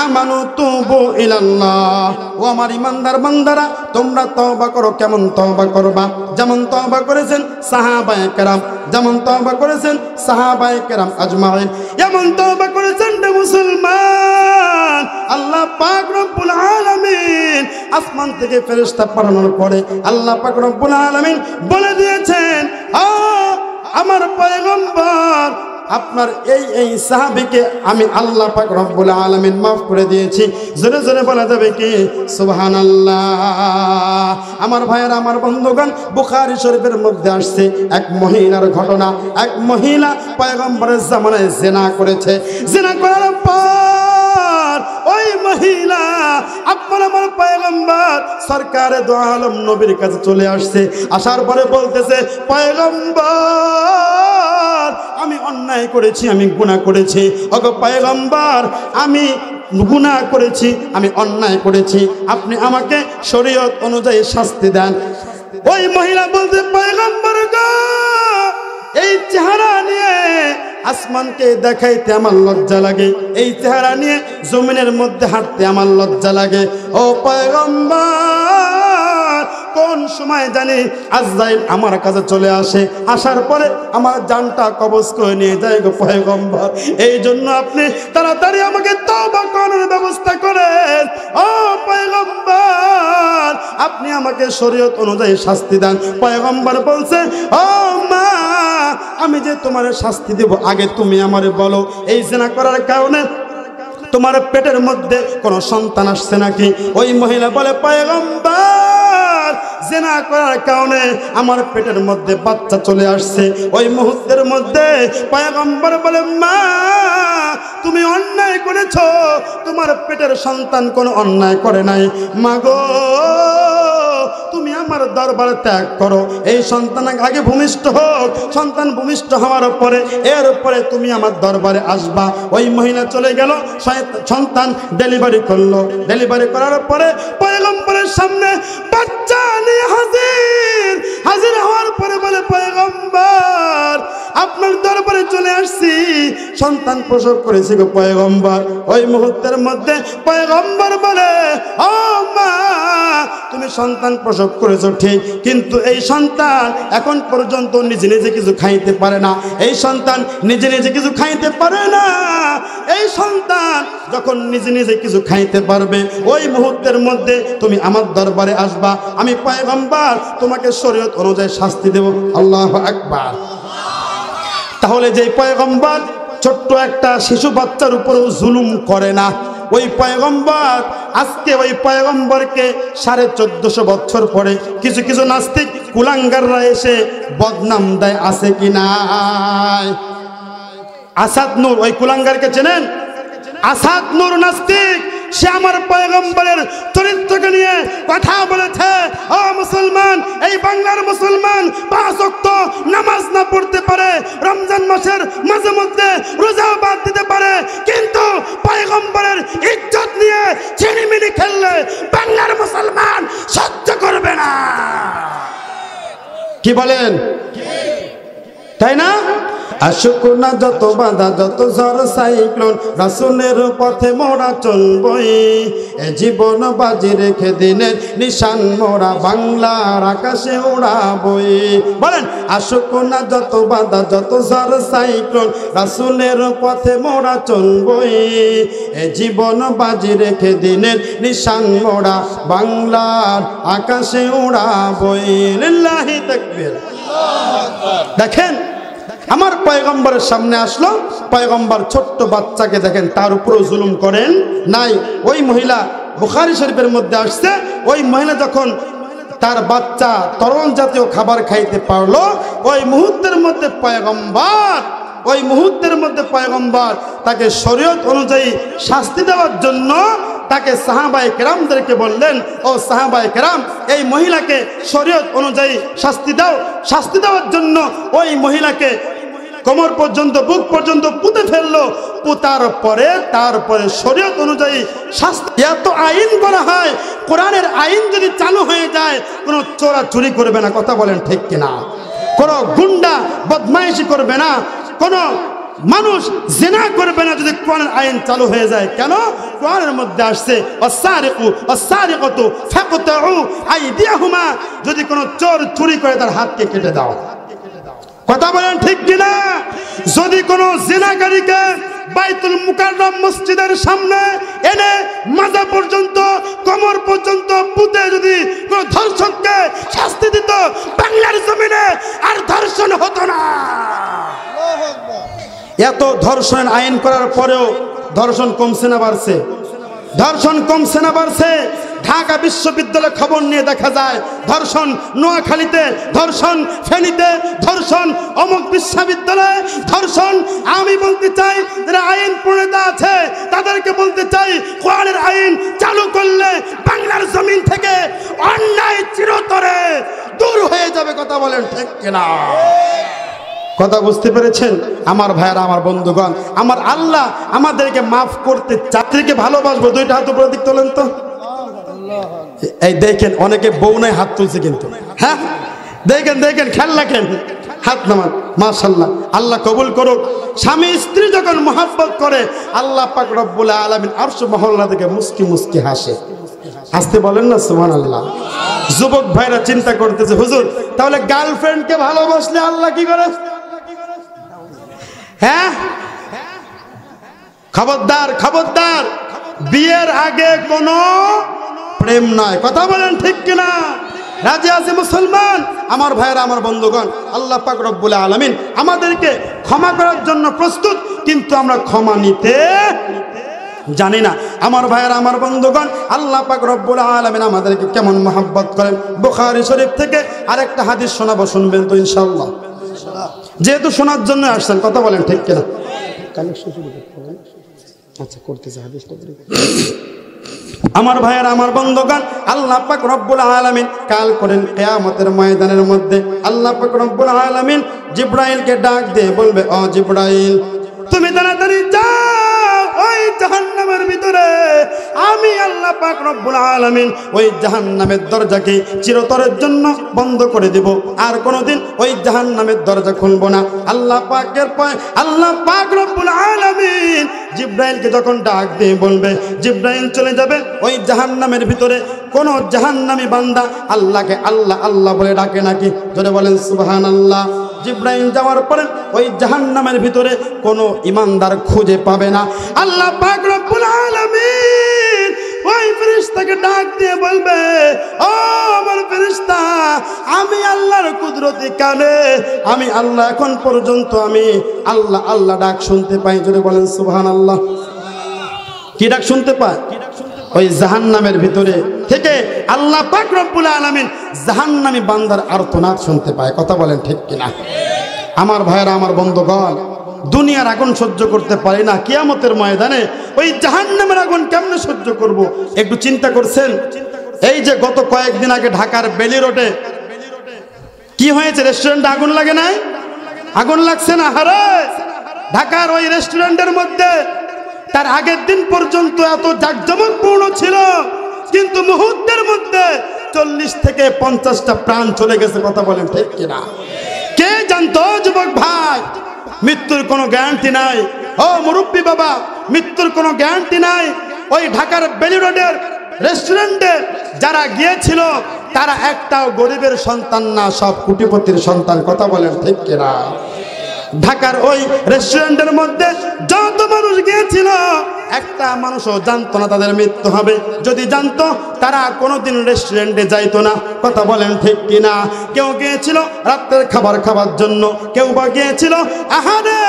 আমানু তুবু ইলাল্লাহ। ও আমার ইমানদার বান্দারা, তোমরা তওবা করো। কেমন তওবা করবা? যেমন তওবা করেছেন সাহাবায়ে কেরাম, যেমন তওবা করেছেন সাহাবায়ে কেরাম আজমাইন, এমন তওবা করেছেন মুসলমান। আল্লাহ পাক রব্বুল আলামিন আসমান থেকে ফেরেশতা পাঠানোর পরে আল্লাহ পাক রব্বুল আলামিন বলে দিয়েছেন, আমার পয়গম্বর আপনার এই সাহাবীকে আমি আল্লাহ পাক রব্বুল আলামিন মাফ করে দিয়েছি। জোরে জোরে বলা যাবে কি সুবহানাল্লাহ? আমার ভাইয়েরা, আমার বন্ধুগণ, বুখারী শরীফের মধ্যে আসছে এক মহিলার ঘটনা। এক মহিলা পয়গম্বরের জামানায় জিনা করেছে। জিনা করার পর ওই মহিলা আপনার আমার পয়গম্বর সরকারে দো আলম নবীর কাছে চলে আসছে। আসার পরে বলতেছে, পয়গম্বর আমি অন্যায় করেছি, আমি গুনাহ করেছি। ওগো পয়গম্বর, আমি গুনাহ করেছি, আমি অন্যায় করেছি, আপনি আমাকে শরীয়ত অনুযায়ী শাস্তি দেন। ওই মহিলা বলতে, পয়গম্বর গো, এই চেহারা নিয়ে আসমানকে দেখাইতে আমার লজ্জা লাগে, এই চেহারা নিয়ে জমিনের মধ্যে হাঁটতে আমার লজ্জা লাগে। ও পয়গম্বর, কোন সময় জানি আজরাইল আমার কাছে চলে আসে, আসার পরে আমার জানটা কবজ করে নিয়ে যায় গো পয়গম্বর। এই জন্য আপনি তাড়াতাড়ি আমাকে তওবা করার ব্যবস্থা করেন। ও পয়গম্বর, আপনি আমাকে শরীয়ত অনুযায়ী শাস্তি দেন। পয়গম্বর বলছে, ও মা, আমি যে তোমার শাস্তি দেব, আগে তুমি আমারে বলো, এই জিনা করার কারণে তোমার পেটের মধ্যে কোনো সন্তান আসছে নাকি? ওই মহিলা বলে, পয়গম্বর, জিনা করার কারণে আমার পেটের মধ্যে বাচ্চা চলে আসছে। ওই মুহূর্তের মধ্যে পয়গম্বর বলে, মা, তুমি অন্যায় করেছো, তোমার পেটের সন্তান কোনো অন্যায় করে নাই। মা গো, তুমি আমার দরবারে ত্যাগ করো, এই সন্তান আগে ভূমিষ্ঠ হোক, সন্তান ভূমিষ্ঠ হওয়ার পরে এরপরে তুমি আমার দরবারে আসবা। ওই মহিলা চলে গেল, সন্তান ডেলিভারি করলো। ডেলিভারি করার পরে পয়গম্বরের সামনে বাচ্চা নিয়ে হাজির হওয়ার পরে বলে, পয়গম্বর, আপনার দরবারে চলে আসছি, সন্তান প্রসব করেছি গো পয়গম্বর। ওই মুহূর্তের মধ্যে পয়গম্বর বলে, ও মা, তুমি সন্তান প্রসব করেছো ঠিক, কিন্তু এই সন্তান এখন পর্যন্ত নিজে নিজে কিছু খাইতে পারে না। এই সন্তান নিজে নিজে কিছু খাইতে পারে না। এই সন্তান যখন নিজে নিজে কিছু খাইতে পারবে, ওই মুহূর্তের মধ্যে তুমি আমার দরবারে আসবা, আমি পয়গম্বর তোমাকে শরীয়ত অনুযায়ী শাস্তি দেব। আল্লাহু আকবার। তাহলে যে পয়গম্বর ছোট্ট একটা শিশু বাচ্চার উপরেও জুলুম করে না, ওই পয়গম্বর, আজকে ওই পয়গম্বরকে 1450 বছর পরে কিছু কিছু নাস্তিক কুলাঙ্গাররা এসে বদনাম দেয়, আছে কি নাই? আসাদ নূর, ওই কুলাঙ্গারকে চেনেন? আসাদ নূর নাস্তিক, সে আমার পয়গম্বরের চরিত্রকে নিয়ে কথা বলেছে। ও মুসলমান, এই বাংলার মুসলমান 5 ওয়াক্ত নামাজ না পড়তে পারে, রমজান মাসের মাঝে মধ্যে রোজা বাদ দিতে পারে, কিন্তু পয়গম্বরের ইজ্জত নিয়ে ছিনিমিনি খেললে বাংলার মুসলমান সহ্য করবে না। কি বলেন? তাই না? আসুক না যত বাধা যত ঝড় সাইক্লোন, রাসূলের পথে মোরা চলবই। এ জীবন বাজি রেখে দিনের নিশান মোরা বাংলার আকাশে উড়াবই। বলেন, আসুক না যত বাধা যত ঝড় সাইক্লোন, রাসূলের পথে মোরা চলবই। এ জীবন বাজি রেখে দিনের নিশান মোরা বাংলার আকাশে উড়াবই। লিল্লাহি তাকবীর। দেখেন, আমার পয়গম্বরের সামনে আসলো, পয়গম্বর ছোট্ট বাচ্চাকে দেখেন তার উপরও জুলুম করেন নাই। ওই মহিলা বুখারী শরীফের মধ্যে আসছে, ওই মহিলা যখন তার বাচ্চা তরল জাতীয় খাবার খাইতে পারলো, ওই মুহূর্তের মধ্যে পয়গম্বর তাকে শরীয়ত অনুযায়ী শাস্তি দেওয়ার জন্য তাকে সাহাবায়ে কেরামদেরকে বললেন, ও সাহাবায়ে কেরাম, এই মহিলাকে শরীয়ত অনুযায়ী শাস্তি দাও। শাস্তি দেওয়ার জন্য ওই মহিলাকে কোমর পর্যন্ত বুক পর্যন্ত পুঁতে ফেললো। পুতার পরে তারপরে শরীয়ত অনুযায়ী শাস্তি। এত আইন করা হয়, কোরআনের আইন যদি চালু হয়ে যায়, কোনো চোরাচুরি করবে না, কথা বলেন ঠিক কিনা? কোনো গুন্ডা বদমাইশি করবে না, কোনো মানুষ জিনা করবে না যদি কোরআনের আইন চালু হয়ে যায়। কেন? কোরআনের মধ্যে আসছে আস-সারিকু আস-সারিকাতু ফাকতাউ আইদিয়াহুমা, যদি কোনো চোর চুরি করে তার হাতকে কেটে দাও। কথা বলেন ঠিক কিনা? যদি কোনো জিনাকারীকে বাইতুল মুকাররম মসজিদের সামনে এনে মাজা পর্যন্ত কোমর পর্যন্ত পুঁতে যদি কোনো ধর্ষককে শাস্তি দিত, বাংলার জমিনে আর ধর্ষণ হতো না। এত ধর্ষণের আইন করার পরেও ধর্ষণ কমছে না বাড়ছে? ধর্ষণ কমছে না বাড়ছে? ঢাকা বিশ্ববিদ্যালয়ে খবর নিয়ে দেখা যায় ধর্ষণ নোয়াখালীতে, ধর্ষণ ফেনীতে, ধর্ষণ অমুক বিশ্ববিদ্যালয়ে ধর্ষণ। আমি বলতে চাই, যারা আইন প্রণেতা আছে তাদেরকে বলতে চাই, কোরআনের আইন চালু করলে বাংলার জমিন থেকে অন্যায় চিরতরে দূর হয়ে যাবে। কথা বলেন ঠিক কিনা? কথা বুঝতে পেরেছেন আমার ভাইরা, আমার বন্ধুগণ? আমার আল্লাহ আমাদেরকে মাফ করতে চাত্রীকে ভালোবাসবো। দুইটা হাত উপরে দিক তোলেন তো। এই দেখেন, অনেকে বউ নাই হাত তুলছে কিন্তু। হ্যাঁ দেখেন দেখেন, খেয়াল রাখেন, হাত নামান। মাশাআল্লাহ, আল্লাহ কবুল করুক। স্বামী স্ত্রী যখন মহব্বত করে, আল্লাহ পাক রব্বুল আলামিন আরশ মহল্লা থেকে মুস্কি মুস্কি হাসে। আসতে বলেন না সুবহানাল্লাহ। যুবক ভাইরা চিন্তা করতেছে, হুজুর তাহলে গার্লফ্রেন্ডকে ভালোবাসলে আল্লাহ কি করে? হ্যাঁ, খবরদার খবরদার, বিয়ের আগে কোনো প্রেম নয়। কথা বলেন ঠিক কিনা? রাজি আছে মুসলমান? আমার ভাইরা, আমার বন্ধুগণ, আল্লাহ পাক রব্বুল আলামিন আমাদেরকে ক্ষমা করার জন্য প্রস্তুত, কিন্তু আমরা ক্ষমা নিতে জানি না। আমার ভাইরা, আমার বন্ধুগণ, আল্লাহ পাক রব্বুল আলামিন আমাদেরকে কেমন মহব্বত করেন। বুখারী শরীফ থেকে আরেকটা হাদিস শোনাবো, শুনবেন তো ইনশাআল্লাহ? যেহেতু শোনার জন্য আসছেন, কথা বলেন ঠিক কিনা? আচ্ছা, করতেছে হাদিসটা। আমার ভাইয়েরা, আমার বন্ধুগণ, আল্লাহ পাক রব্বুল আলামিন কাল করেন কিয়ামতের ময়দানের মধ্যে আল্লাহ পাক রব্বুল আলামিন জিবরাইলকে ডাক দিয়ে বলবে, ও জিবরাইল, তুমি তাড়াতাড়ি যাও ওই জাহান্নামের ভিতরে। আমি আল্লাহ পাক রব্বুল আলামিন ওই জাহান্নামের দরজাকে চিরতরের জন্য বন্ধ করে দেব, আর কোনোদিন ওই জাহান্নামের দরজা খুলবো না। আল্লাহ পাক রব্বুল আলামিন জিবরাইলকে যখন ডাক দিয়ে বলবে, জিবরাইল চলে যাবে ওই জাহান্নামের ভিতরে। কোন জাহান্নামী বান্দা আল্লাহকে আল্লাহ আল্লাহ বলে ডাকে নাকি? জোরে বলেন সুবহানাল্লাহ। জিবরাইল যাওয়ার পরে ওই জাহান্নামের ভিতরে কোনো ইমানদার খুঁজে পাবে না। আল্লাহ পাক রব্বুল আলামিন ওই ফেরেশতাকে ডাক দিয়ে বলবে, ও আমার ফেরেশতা, আমি আল্লাহর কুদরতি কানে আমি আল্লাহ এখন পর্যন্ত আমি আল্লাহ আল্লাহ ডাক শুনতে পাই। জোরে বলেন সুবহানাল্লাহ। কি ডাক শুনতে পায়? ওই জাহান্নামের ভিতরে থেকে আল্লাহ পাক রব্বুল আলামিন জাহান্নামী বান্দার আর্তনাদ শুনতে পায়। কথা বলেন ঠিক কিনা? আমার ভাইরা, আমার বন্ধুগণ, দুনিয়ার আগুন সহ্য করতে পারি না, কিয়ামতের ময়দানে ওই জাহান্নামের আগুন কেমনে সহ্য করব? একটু চিন্তা করছেন? এই যে গত কয়েকদিন আগে ঢাকার বেলি রোডে কি হয়েছে? রেস্টুরেন্টে আগুন লাগে নাই? আগুন লাগছে না? হারে, ঢাকার ওই রেস্টুরেন্টের মধ্যে তার আগের দিন পর্যন্ত এত জাঁকজমকপূর্ণ ছিল, কিন্তু মুহূর্তের মধ্যে 40 থেকে 50টা প্রাণ চলে গেছে। কথা বলেন ঠিক কিনা? কে জানতো যুবক ভাই? মৃত্যুর কোনো গ্যারান্টি নাই। ও মুরব্বী বাবা, মৃত্যুর কোনো গ্যারান্টি নাই। ওই ঢাকার বেলি রোডের রেস্টুরেন্টে যারা গিয়েছিল তারা একটাও গরিবের সন্তান না, সব কোটিপতির সন্তান। কথা বলেন ঠিক কিনা? ঢাকার ওই রেস্টুরেন্টের মধ্যে যত মানুষ গিয়েছিল একটা মানুষও জানতো না তাদের মৃত্যু হবে। যদি জানতো তারা কোনোদিন রেস্টুরেন্টে যাইতো না। কথা বলেন ঠিক কিনা? কেউ গিয়েছিল রাতের খাবার খাওয়ার জন্য, কেউ বা গিয়েছিল আহারে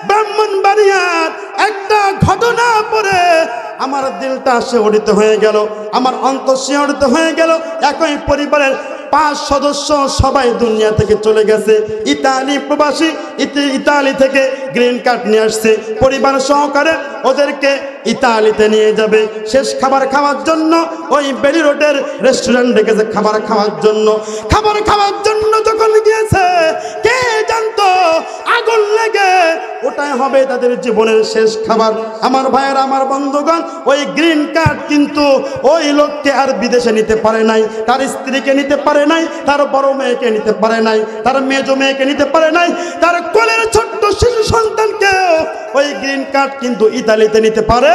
ব্রাহ্মণবাড়িয়ার একটা ঘটনা পরে আমার দিলটা শিহরিত হয়ে গেল, আমার অন্তর শিহরিত হয়ে গেল। একই পরিবারের 5 সদস্য সবাই দুনিয়া থেকে চলে গেছে। ইতালি প্রবাসী, ইতালি থেকে গ্রিন কার্ড নিয়ে আসছে, পরিবার সহকারে ওদেরকে ইতালিতে নিয়ে যাবে শেষ খাবার খাওয়ার জন্য। ওই বেলি রোডের রেস্টুরেন্টে গেছে খাবার খাওয়ার জন্য। খাবার খাওয়ার জন্য যখন গিয়েছে, কে জানতো আগুন লেগে ওটাই হবে তাদের জীবনের শেষ খাবার। আমার ভাইয়েরা, আমার বন্ধুগণ, ওই গ্রিন কার্ড কিন্তু ওই লোককে আর বিদেশে নিতে পারে নাই, তার স্ত্রীকে নিতে পারে নাই, তার বড় মেয়েকে নিতে পারে নাই, তার মেজো মেয়েকে নিতে পারে নাই, তার কোলের ছোট্ট শিশু সন্তানকেও ওই গ্রিন কার্ড কিন্তু ইতালিতে নিতে পারে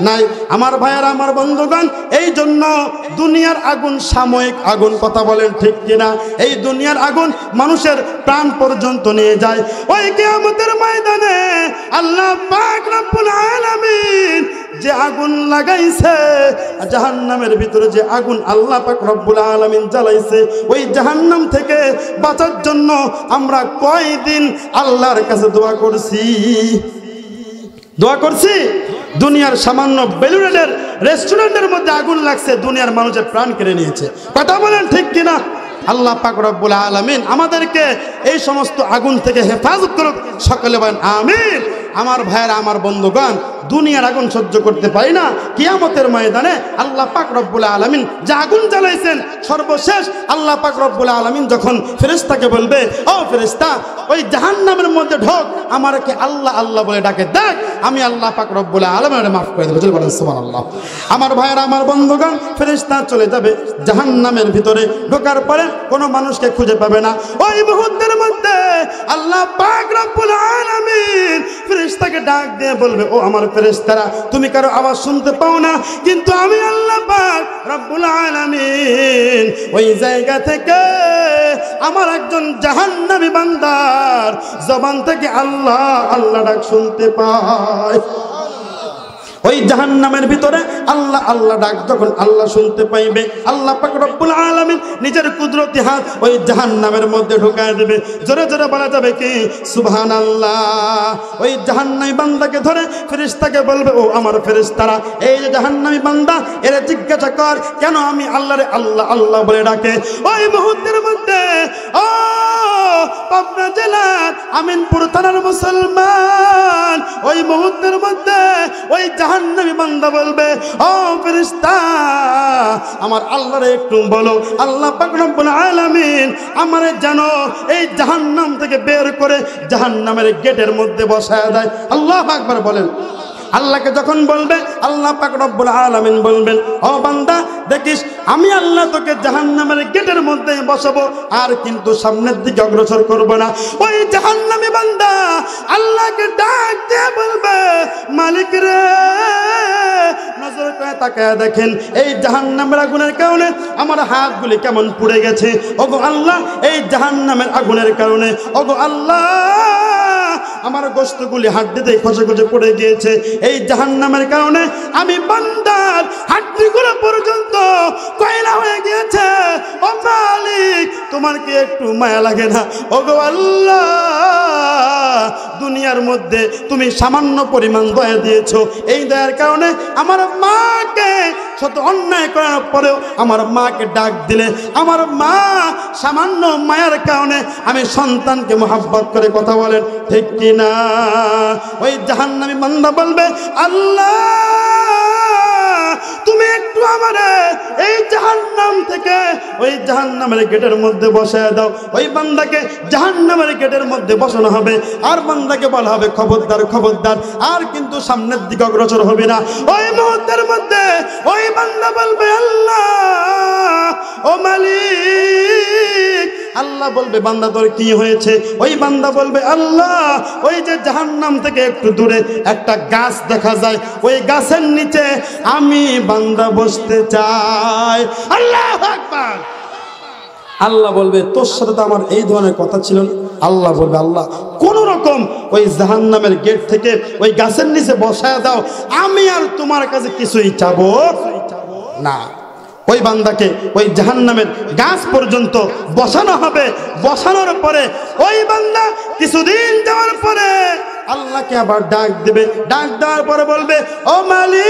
নাই। আমার ভাইয়েরা, আমার বন্ধুগণ, এই জন্য দুনিয়ার আগুন সাময়িক আগুন। কথা বলেন ঠিক কিনা? এই দুনিয়ার আগুন মানুষের প্রাণ পর্যন্ত নিয়ে যায়। ওই কিয়ামতের ময়দানে আল্লাহ পাক রব্বুল আলামিন যে আগুন লাগাইছে জাহান্নামের ভিতরে, যে আগুন আল্লাহ পাক রব্বুল আলামিন জ্বালাইছে, ওই জাহান্নাম থেকে বাঁচার জন্য আমরা কয়দিন আল্লাহর কাছে দোয়া করছি, দোয়া করছি। দুনিয়ার সামান্য বেলুনের রেস্টুরেন্টের মধ্যে আগুন লাগছে, দুনিয়ার মানুষের প্রাণ কেড়ে নিয়েছে। কথা বলেন ঠিক কিনা? আল্লাহ পাক রব্বুল আলামিন আমাদেরকে এই সমস্ত আগুন থেকে হেফাজত করুক। সকলে বলেন আমিন। আমার ভাইয়েরা, আমার বন্ধুগণ, দুনিয়ার আগুন সহ্য করতে পারি না, কিয়ামতের ময়দানে আল্লাহ পাক রব্বুল আলামিন যে আগুন জ্বালাইছেন, সর্বশেষ আল্লাহ পাক রব্বুল আলামিন যখন ফেরেশতাকে বলবে, ও ফেরেশতা ওই জাহান্নামের মধ্যে ঢোক, আমারকে আল্লাহ আল্লাহ বলে ডাকে, দেখ আমি আল্লাহ পাক রব্বুল আলামিনের মাফ করে দেব। বলেন সুবহানাল্লাহ। আমার ভাইয়েরা, আমার বন্ধুগণ, ফেরেশতা চলে যাবে জাহান্নামের ভিতরে। ঢোকার পরে কোনো মানুষকে খুঁজে পাবে না। ওই মুহূর্তের মধ্যে আল্লাহ পাক রব্বুল আলামিন ফেরেশতাকে ডাক দিয়ে বলবে, ও আমার ফেরেশতারা, তুমি কারো আওয়াজ শুনতে পাও না, কিন্তু আমি আল্লাহ পাক রব্বুল আলামিন ওই জায়গা থেকে আমার একজন জাহান্নামী বান্দার জবান থেকে আল্লাহ আল্লাহ ডাক শুনতে পায়। ওই জাহান্নামের ভিতরে আল্লাহ আল্লাহ ডাক যখন আল্লাহ শুনতে পাইবে, আল্লাহ পাক রব্বুল আলামিন নিজের কুদরতি হাত ওই জাহান্নামের মধ্যে ঢুকায় দেবে। জোরে জোরে বলা যাবে কি সুবহানাল্লাহ। ওই জাহান্নামী বান্দাকে ধরে ফেরেশতাকে বলবে, ও আমার ফেরেশতারা, এই যে জাহান্নামী বান্দা, এর জিজ্ঞাসা কর কেন আমি আল্লাহরে আল্লাহ আল্লাহ বলে ডাকে। ওই মুহূর্তের মধ্যে ও পাবনা জেলার আমিনপুর থানার মুসলমান, ওই মুহূর্তের মধ্যে ওই জাহান্নামী বান্দা বলবে, ও ফেরেশতা আমার আল্লাহরে একটু বলো, আল্লাহ পাক রব্বুল আলামিন আমারে যেন এই জাহান্নাম থেকে বের করে জাহান্নামের গেটের মধ্যে বসায় দেয়। আল্লাহু আকবার বলেন। আল্লাহকে যখন বলবে, আল্লাহ পাক রব্বুল আলামিন বলবেন, ও বান্দা দেখিস আমি আল্লাহ তোকে জাহান্নামের গেটের মধ্যে বসাবো, আর কিন্তু সামনের দিকে অগ্রসর করব না। ওই জাহান্নামী বান্দা আল্লাহকে ডাক দিয়ে বলবে, মালিক রে, নজর করে তাকায় দেখেন এই জাহান্নামের আগুনের কারণে আমার হাতগুলি কেমন পুড়ে গেছে। ওগো আল্লাহ, এই জাহান্নামের আগুনের কারণে ওগো আল্লাহ আমার গোশতগুলি হাড্ডিতে খসে খসে পড়ে গিয়েছে। এই জাহান্নামের কারণে আমি বান্দার হাড্ডিগুলো পর্যন্ত কয়লা হয়ে গিয়েছে। ও মালিক, তোমার কি একটু মায়া লাগে না? ওগো আল্লাহ, দুনিয়ার মধ্যে তুমি সামান্য পরিমাণ দয়া দিয়েছো, এই দয়ার কারণে আমার মাকে শত অন্যায় করার পরেও আমার মাকে ডাক দিলে, আমার মা সামান্য মায়ের কারণে আমি সন্তানকে মহব্বত করে কথা বলেন ঠিক কিনা? ওই জাহান্নামী বান্দা বলবে, আল্লাহ তুমি একটু আমারে এই জাহান্নাম থেকে ওই জাহান্নামের গেটের মধ্যে বসায় দাও। ওই বান্দাকে জাহান্নামের গেটের মধ্যে বসানো হবে, আর বান্দাকে বলা হবে, খবরদার খবরদার, আর কিন্তু সামনের দিকে অগ্রসর হবে না। ওই মুহূর্তের মধ্যে ওই বান্দা বলবে, আল্লাহ ও মালিক, আল্লাহ বলবে বান্দা তোর কি হয়েছে? ওই বান্দা বলবে আল্লাহ ওই যে জাহান্নাম থেকে একটু দূরে একটা গাছ দেখা যায়, ওই গাছের নিচে আমি বান্দা বসতে চাই। আল্লাহু আকবার। আল্লাহ বলবে তোর সাথে তো আমার এই ধরনের কথা ছিল না। আল্লাহ বলবে আল্লাহ কোন রকম ওই জাহান্নামের গেট থেকে ওই গাছের নিচে বসায় দাও, আমি আর তোমার কাছে কিছুই চাবো না। ওই বান্দাকে ওই জাহান্নামের গাছ পর্যন্ত বসানো হবে। বসানোর পরে ওই বান্দা কিছুদিন যাওয়ার পরে আল্লাহকে আবার ডাক দেবে। ডাক দেওয়ার পরে বলবে ও মালিক।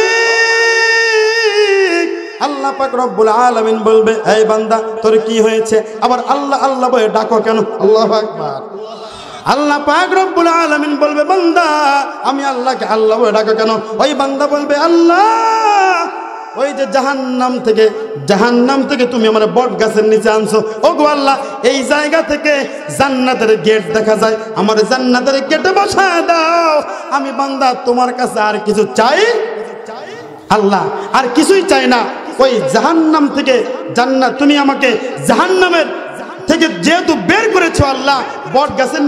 আল্লাহ পাক রব্বুল আলামিন বলবে এই বান্দা তোর কি হয়েছে? আবার আল্লাহ আল্লাহ বলে ডাকো কেন? আল্লাহু আকবার। আল্লাহ পাক রব্বুল আলামিন বলবে বান্দা আমি আল্লাহকে আল্লাহ বলে ডাকো কেন? ওই বান্দা বলবে আল্লাহ ওই যে জাহান্নাম থেকে তুমি আমার বট গাছের নিচে আনছো, ওগো আল্লাহ এই জায়গা থেকে জান্নাতের গেট দেখা যায়, আমার জান্নাতের গেটে বসায় দাও। আমি বান্দা তোমার কাছে আর কিছু চাই? আল্লাহ আর কিছুই চাই না। ওই জাহান্নাম থেকে জান্নাত তুমি আমাকে জাহান্নামের থেকে যেহেতু বের করেছো আল্লাহ, বট গাছের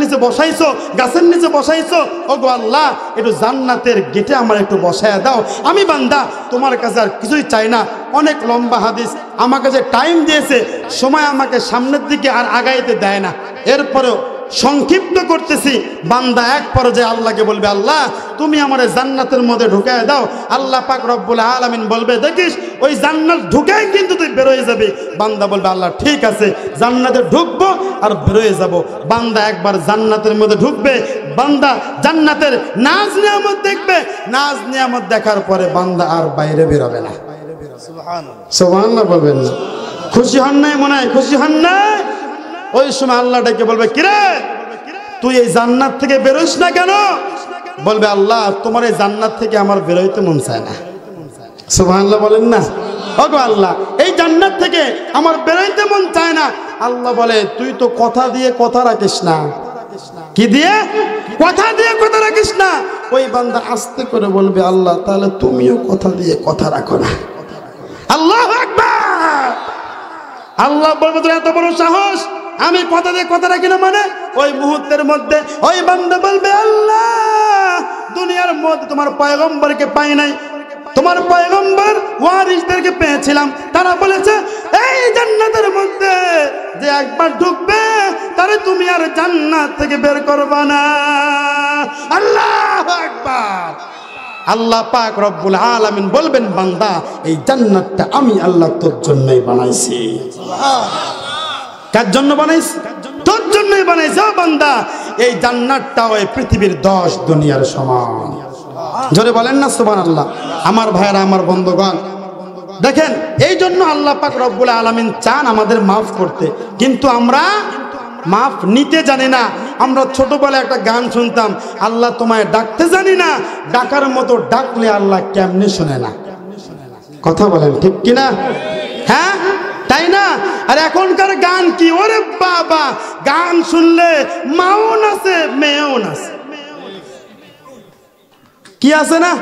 নিচে বসাইছো, ওগো আল্লাহ একটু জান্নাতের গেটে আমার একটু বসায় দাও। আমি বান্দা তোমার কাছে আর কিছুই চাই না। অনেক লম্বা হাদিস, আমাকে যে টাইম দিয়েছে সময় আমাকে সামনের দিকে আর আগাইতে দেয় না। এরপরেও সংক্ষিপ্ত করতেছি। বান্দা এক পর্যায়ে আল্লাহকে বলবে আল্লাহ তুমি আমার জান্নাতের মধ্যে ঢুকায় দাও। আল্লাহ পাক রব্বুল আলামিন বলবে দেখিস ওই জান্নাত ঢুকাই কিন্তু তুই বেরোয় যাবি। বান্দা বলবে আল্লাহ ঠিক আছে জান্নাতে ঢুকবো আর বেরোয় যাব। বান্দা একবার জান্নাতের মধ্যে ঢুকবে, বান্দা জান্নাতের নাজ নিয়ামত দেখবে। নাজ নিয়ামত দেখার পরে বান্দা আর বাইরে বেরোবে না। সুবহানাল্লাহ বলবেন না? খুশি হন নাই? মনে হয় খুশি হন নাই? ওই সময় আল্লাহ ডেকে বলবে কিরে তুই এই জান্নাত থেকে বেরোস না কেন? বলবে আল্লাহ তোমার এই জান্নাত থেকে আমার বেরোইতে মন চায় না। সুবহানাল্লাহ বলেন না? ওগো আল্লাহ এই জান্নাত থেকে আমার বেরোইতে মন চায় না। আল্লাহ বলে তুই তো কথা দিয়ে কথা রাখিস না। কি দিয়ে? কথা দিয়ে কথা রাখিস না। ওই বান্দা আস্তে করে বলবে আল্লাহ তাহলে তুমিও কথা দিয়ে কথা রাখো না। আল্লাহু আকবার। আল্লাহ বলবে তোর এত বড় সাহস, আমি কথা দিয়ে কথা রাখি না মানে? ওই মুহূর্তের মধ্যে ওই বান্দা বলবে আল্লাহ দুনিয়ার মধ্যে তোমার পয়গম্বরকে পাই নাই, তোমার পয়গম্বর ওয়ারিসদেরকে পেয়েছিলাম, তারা বলেছে এই জান্নাতের মধ্যে যে একবার ঢুকবে তারে তুমি আর জান্নাত থেকে বের করবা না। আল্লাহু আকবার। আল্লাহ পাক রব্বুল আলামিন বলবেন বান্দা এই জান্নাতটা আমি আল্লাহ তোর জন্যই বানাইছি। কার জন্য বানাইছি? তোর জন্যই বানাইছি। ও বান্দা এই জান্নাতটা ওই পৃথিবীর 10 দুনিয়ার সমান। জোরে বলেন না সুবহানাল্লাহ। আমার ভাইরা আমার বন্ধুগণ দেখেন এই জন্য আল্লাহ পাক রব্বুল আলামিন চান আমাদের মাফ করতে, কিন্তু আমরা মাফ নিতে জানি না। আমরা ছোটবেলায় একটা গান শুনতাম আল্লাহ তোমায় ডাকতে জানি না, ডাকার মতো ডাকলে আল্লাহ কেমনে শোনে না। কথা বলেন ঠিক কিনা? হ্যাঁ তাই না? আর এখনকার গান কি? ওরে বাবা গান শুনলে মাও নাচে মেয়েও নাচে। কি আছে না?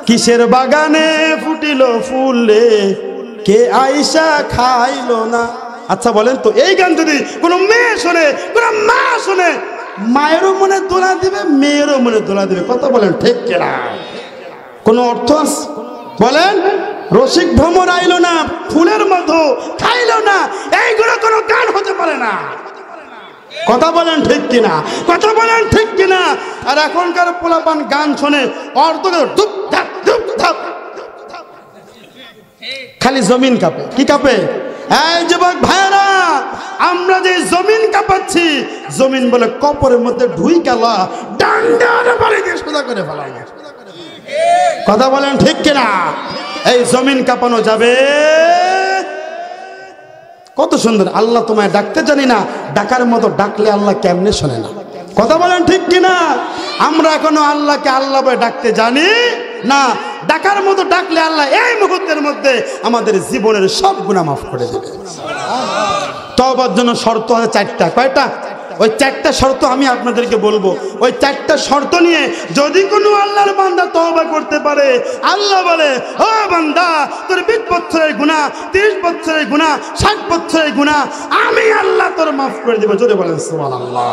কিসের বাগানে ফুটিল ফুলে কে আইসা খাইলো না। আচ্ছা বলেন তো এই গান যদি কোনো মেয়ে শোনে, কোনো মা শোনে, মায়েরও মনে দোলা দিবে, মেয়েরও মনে দোলা দিবে। কথা বলেন ঠিক কিনা? কোনো অর্থ আছে? বলেন রসিক ভ্রমর আইলো না, ফুলের মধু খাইলো না, এইগুলো কোনো গান হতে পারে না। কথা বলেন ঠিক কিনা? কথা বলেন ঠিক কিনা? আর এখনকার পোলাপান গান শোনে অর্থ ডুব ধাপ ডুব ধাপ, খালি জমিন কাঁপে। কি কাঁপে? এই যুবক ভাইরা আমরা যে জমিন কাঁপাচ্ছি, জমিন বলে কপরের মধ্যে ঢুই গেলা ডান্ডার বাড়ি দিয়ে সোজা করে ফেলাই। কথা বলেন ঠিক কিনা? এই জমিন কাঁপানো যাবে? কত সুন্দর। আল্লাহ তোমায় ডাকতে জানি না, ডাকার মতো ডাকলে আল্লাহ কেমনে শোনে না। কথা বলেন ঠিক কিনা? আমরা এখনো আল্লাহকে আল্লাহ বলে ডাকতে জানি না। ডাকার মতো ডাকলে আল্লাহ এই মুহূর্তের মধ্যে আমাদের জীবনের সব গুনাহ মাফ করে দেবে। তওবার জন্য শর্ত আছে 4টা। কয়টা? ওই 4টা শর্ত আমি আপনাদেরকে বলবো। ওই 4টা শর্ত নিয়ে যদি কোনো আল্লাহর বান্দা তওবা করতে পারে, আল্লাহ বলে ও বান্দা তোর 20 বছরের গুনাহ, 30 বছরের গুনাহ, 60 বছরের গুনাহ আমি আল্লাহ তোর মাফ করে দেব। জোরে বলেন সুবহানাল্লাহ।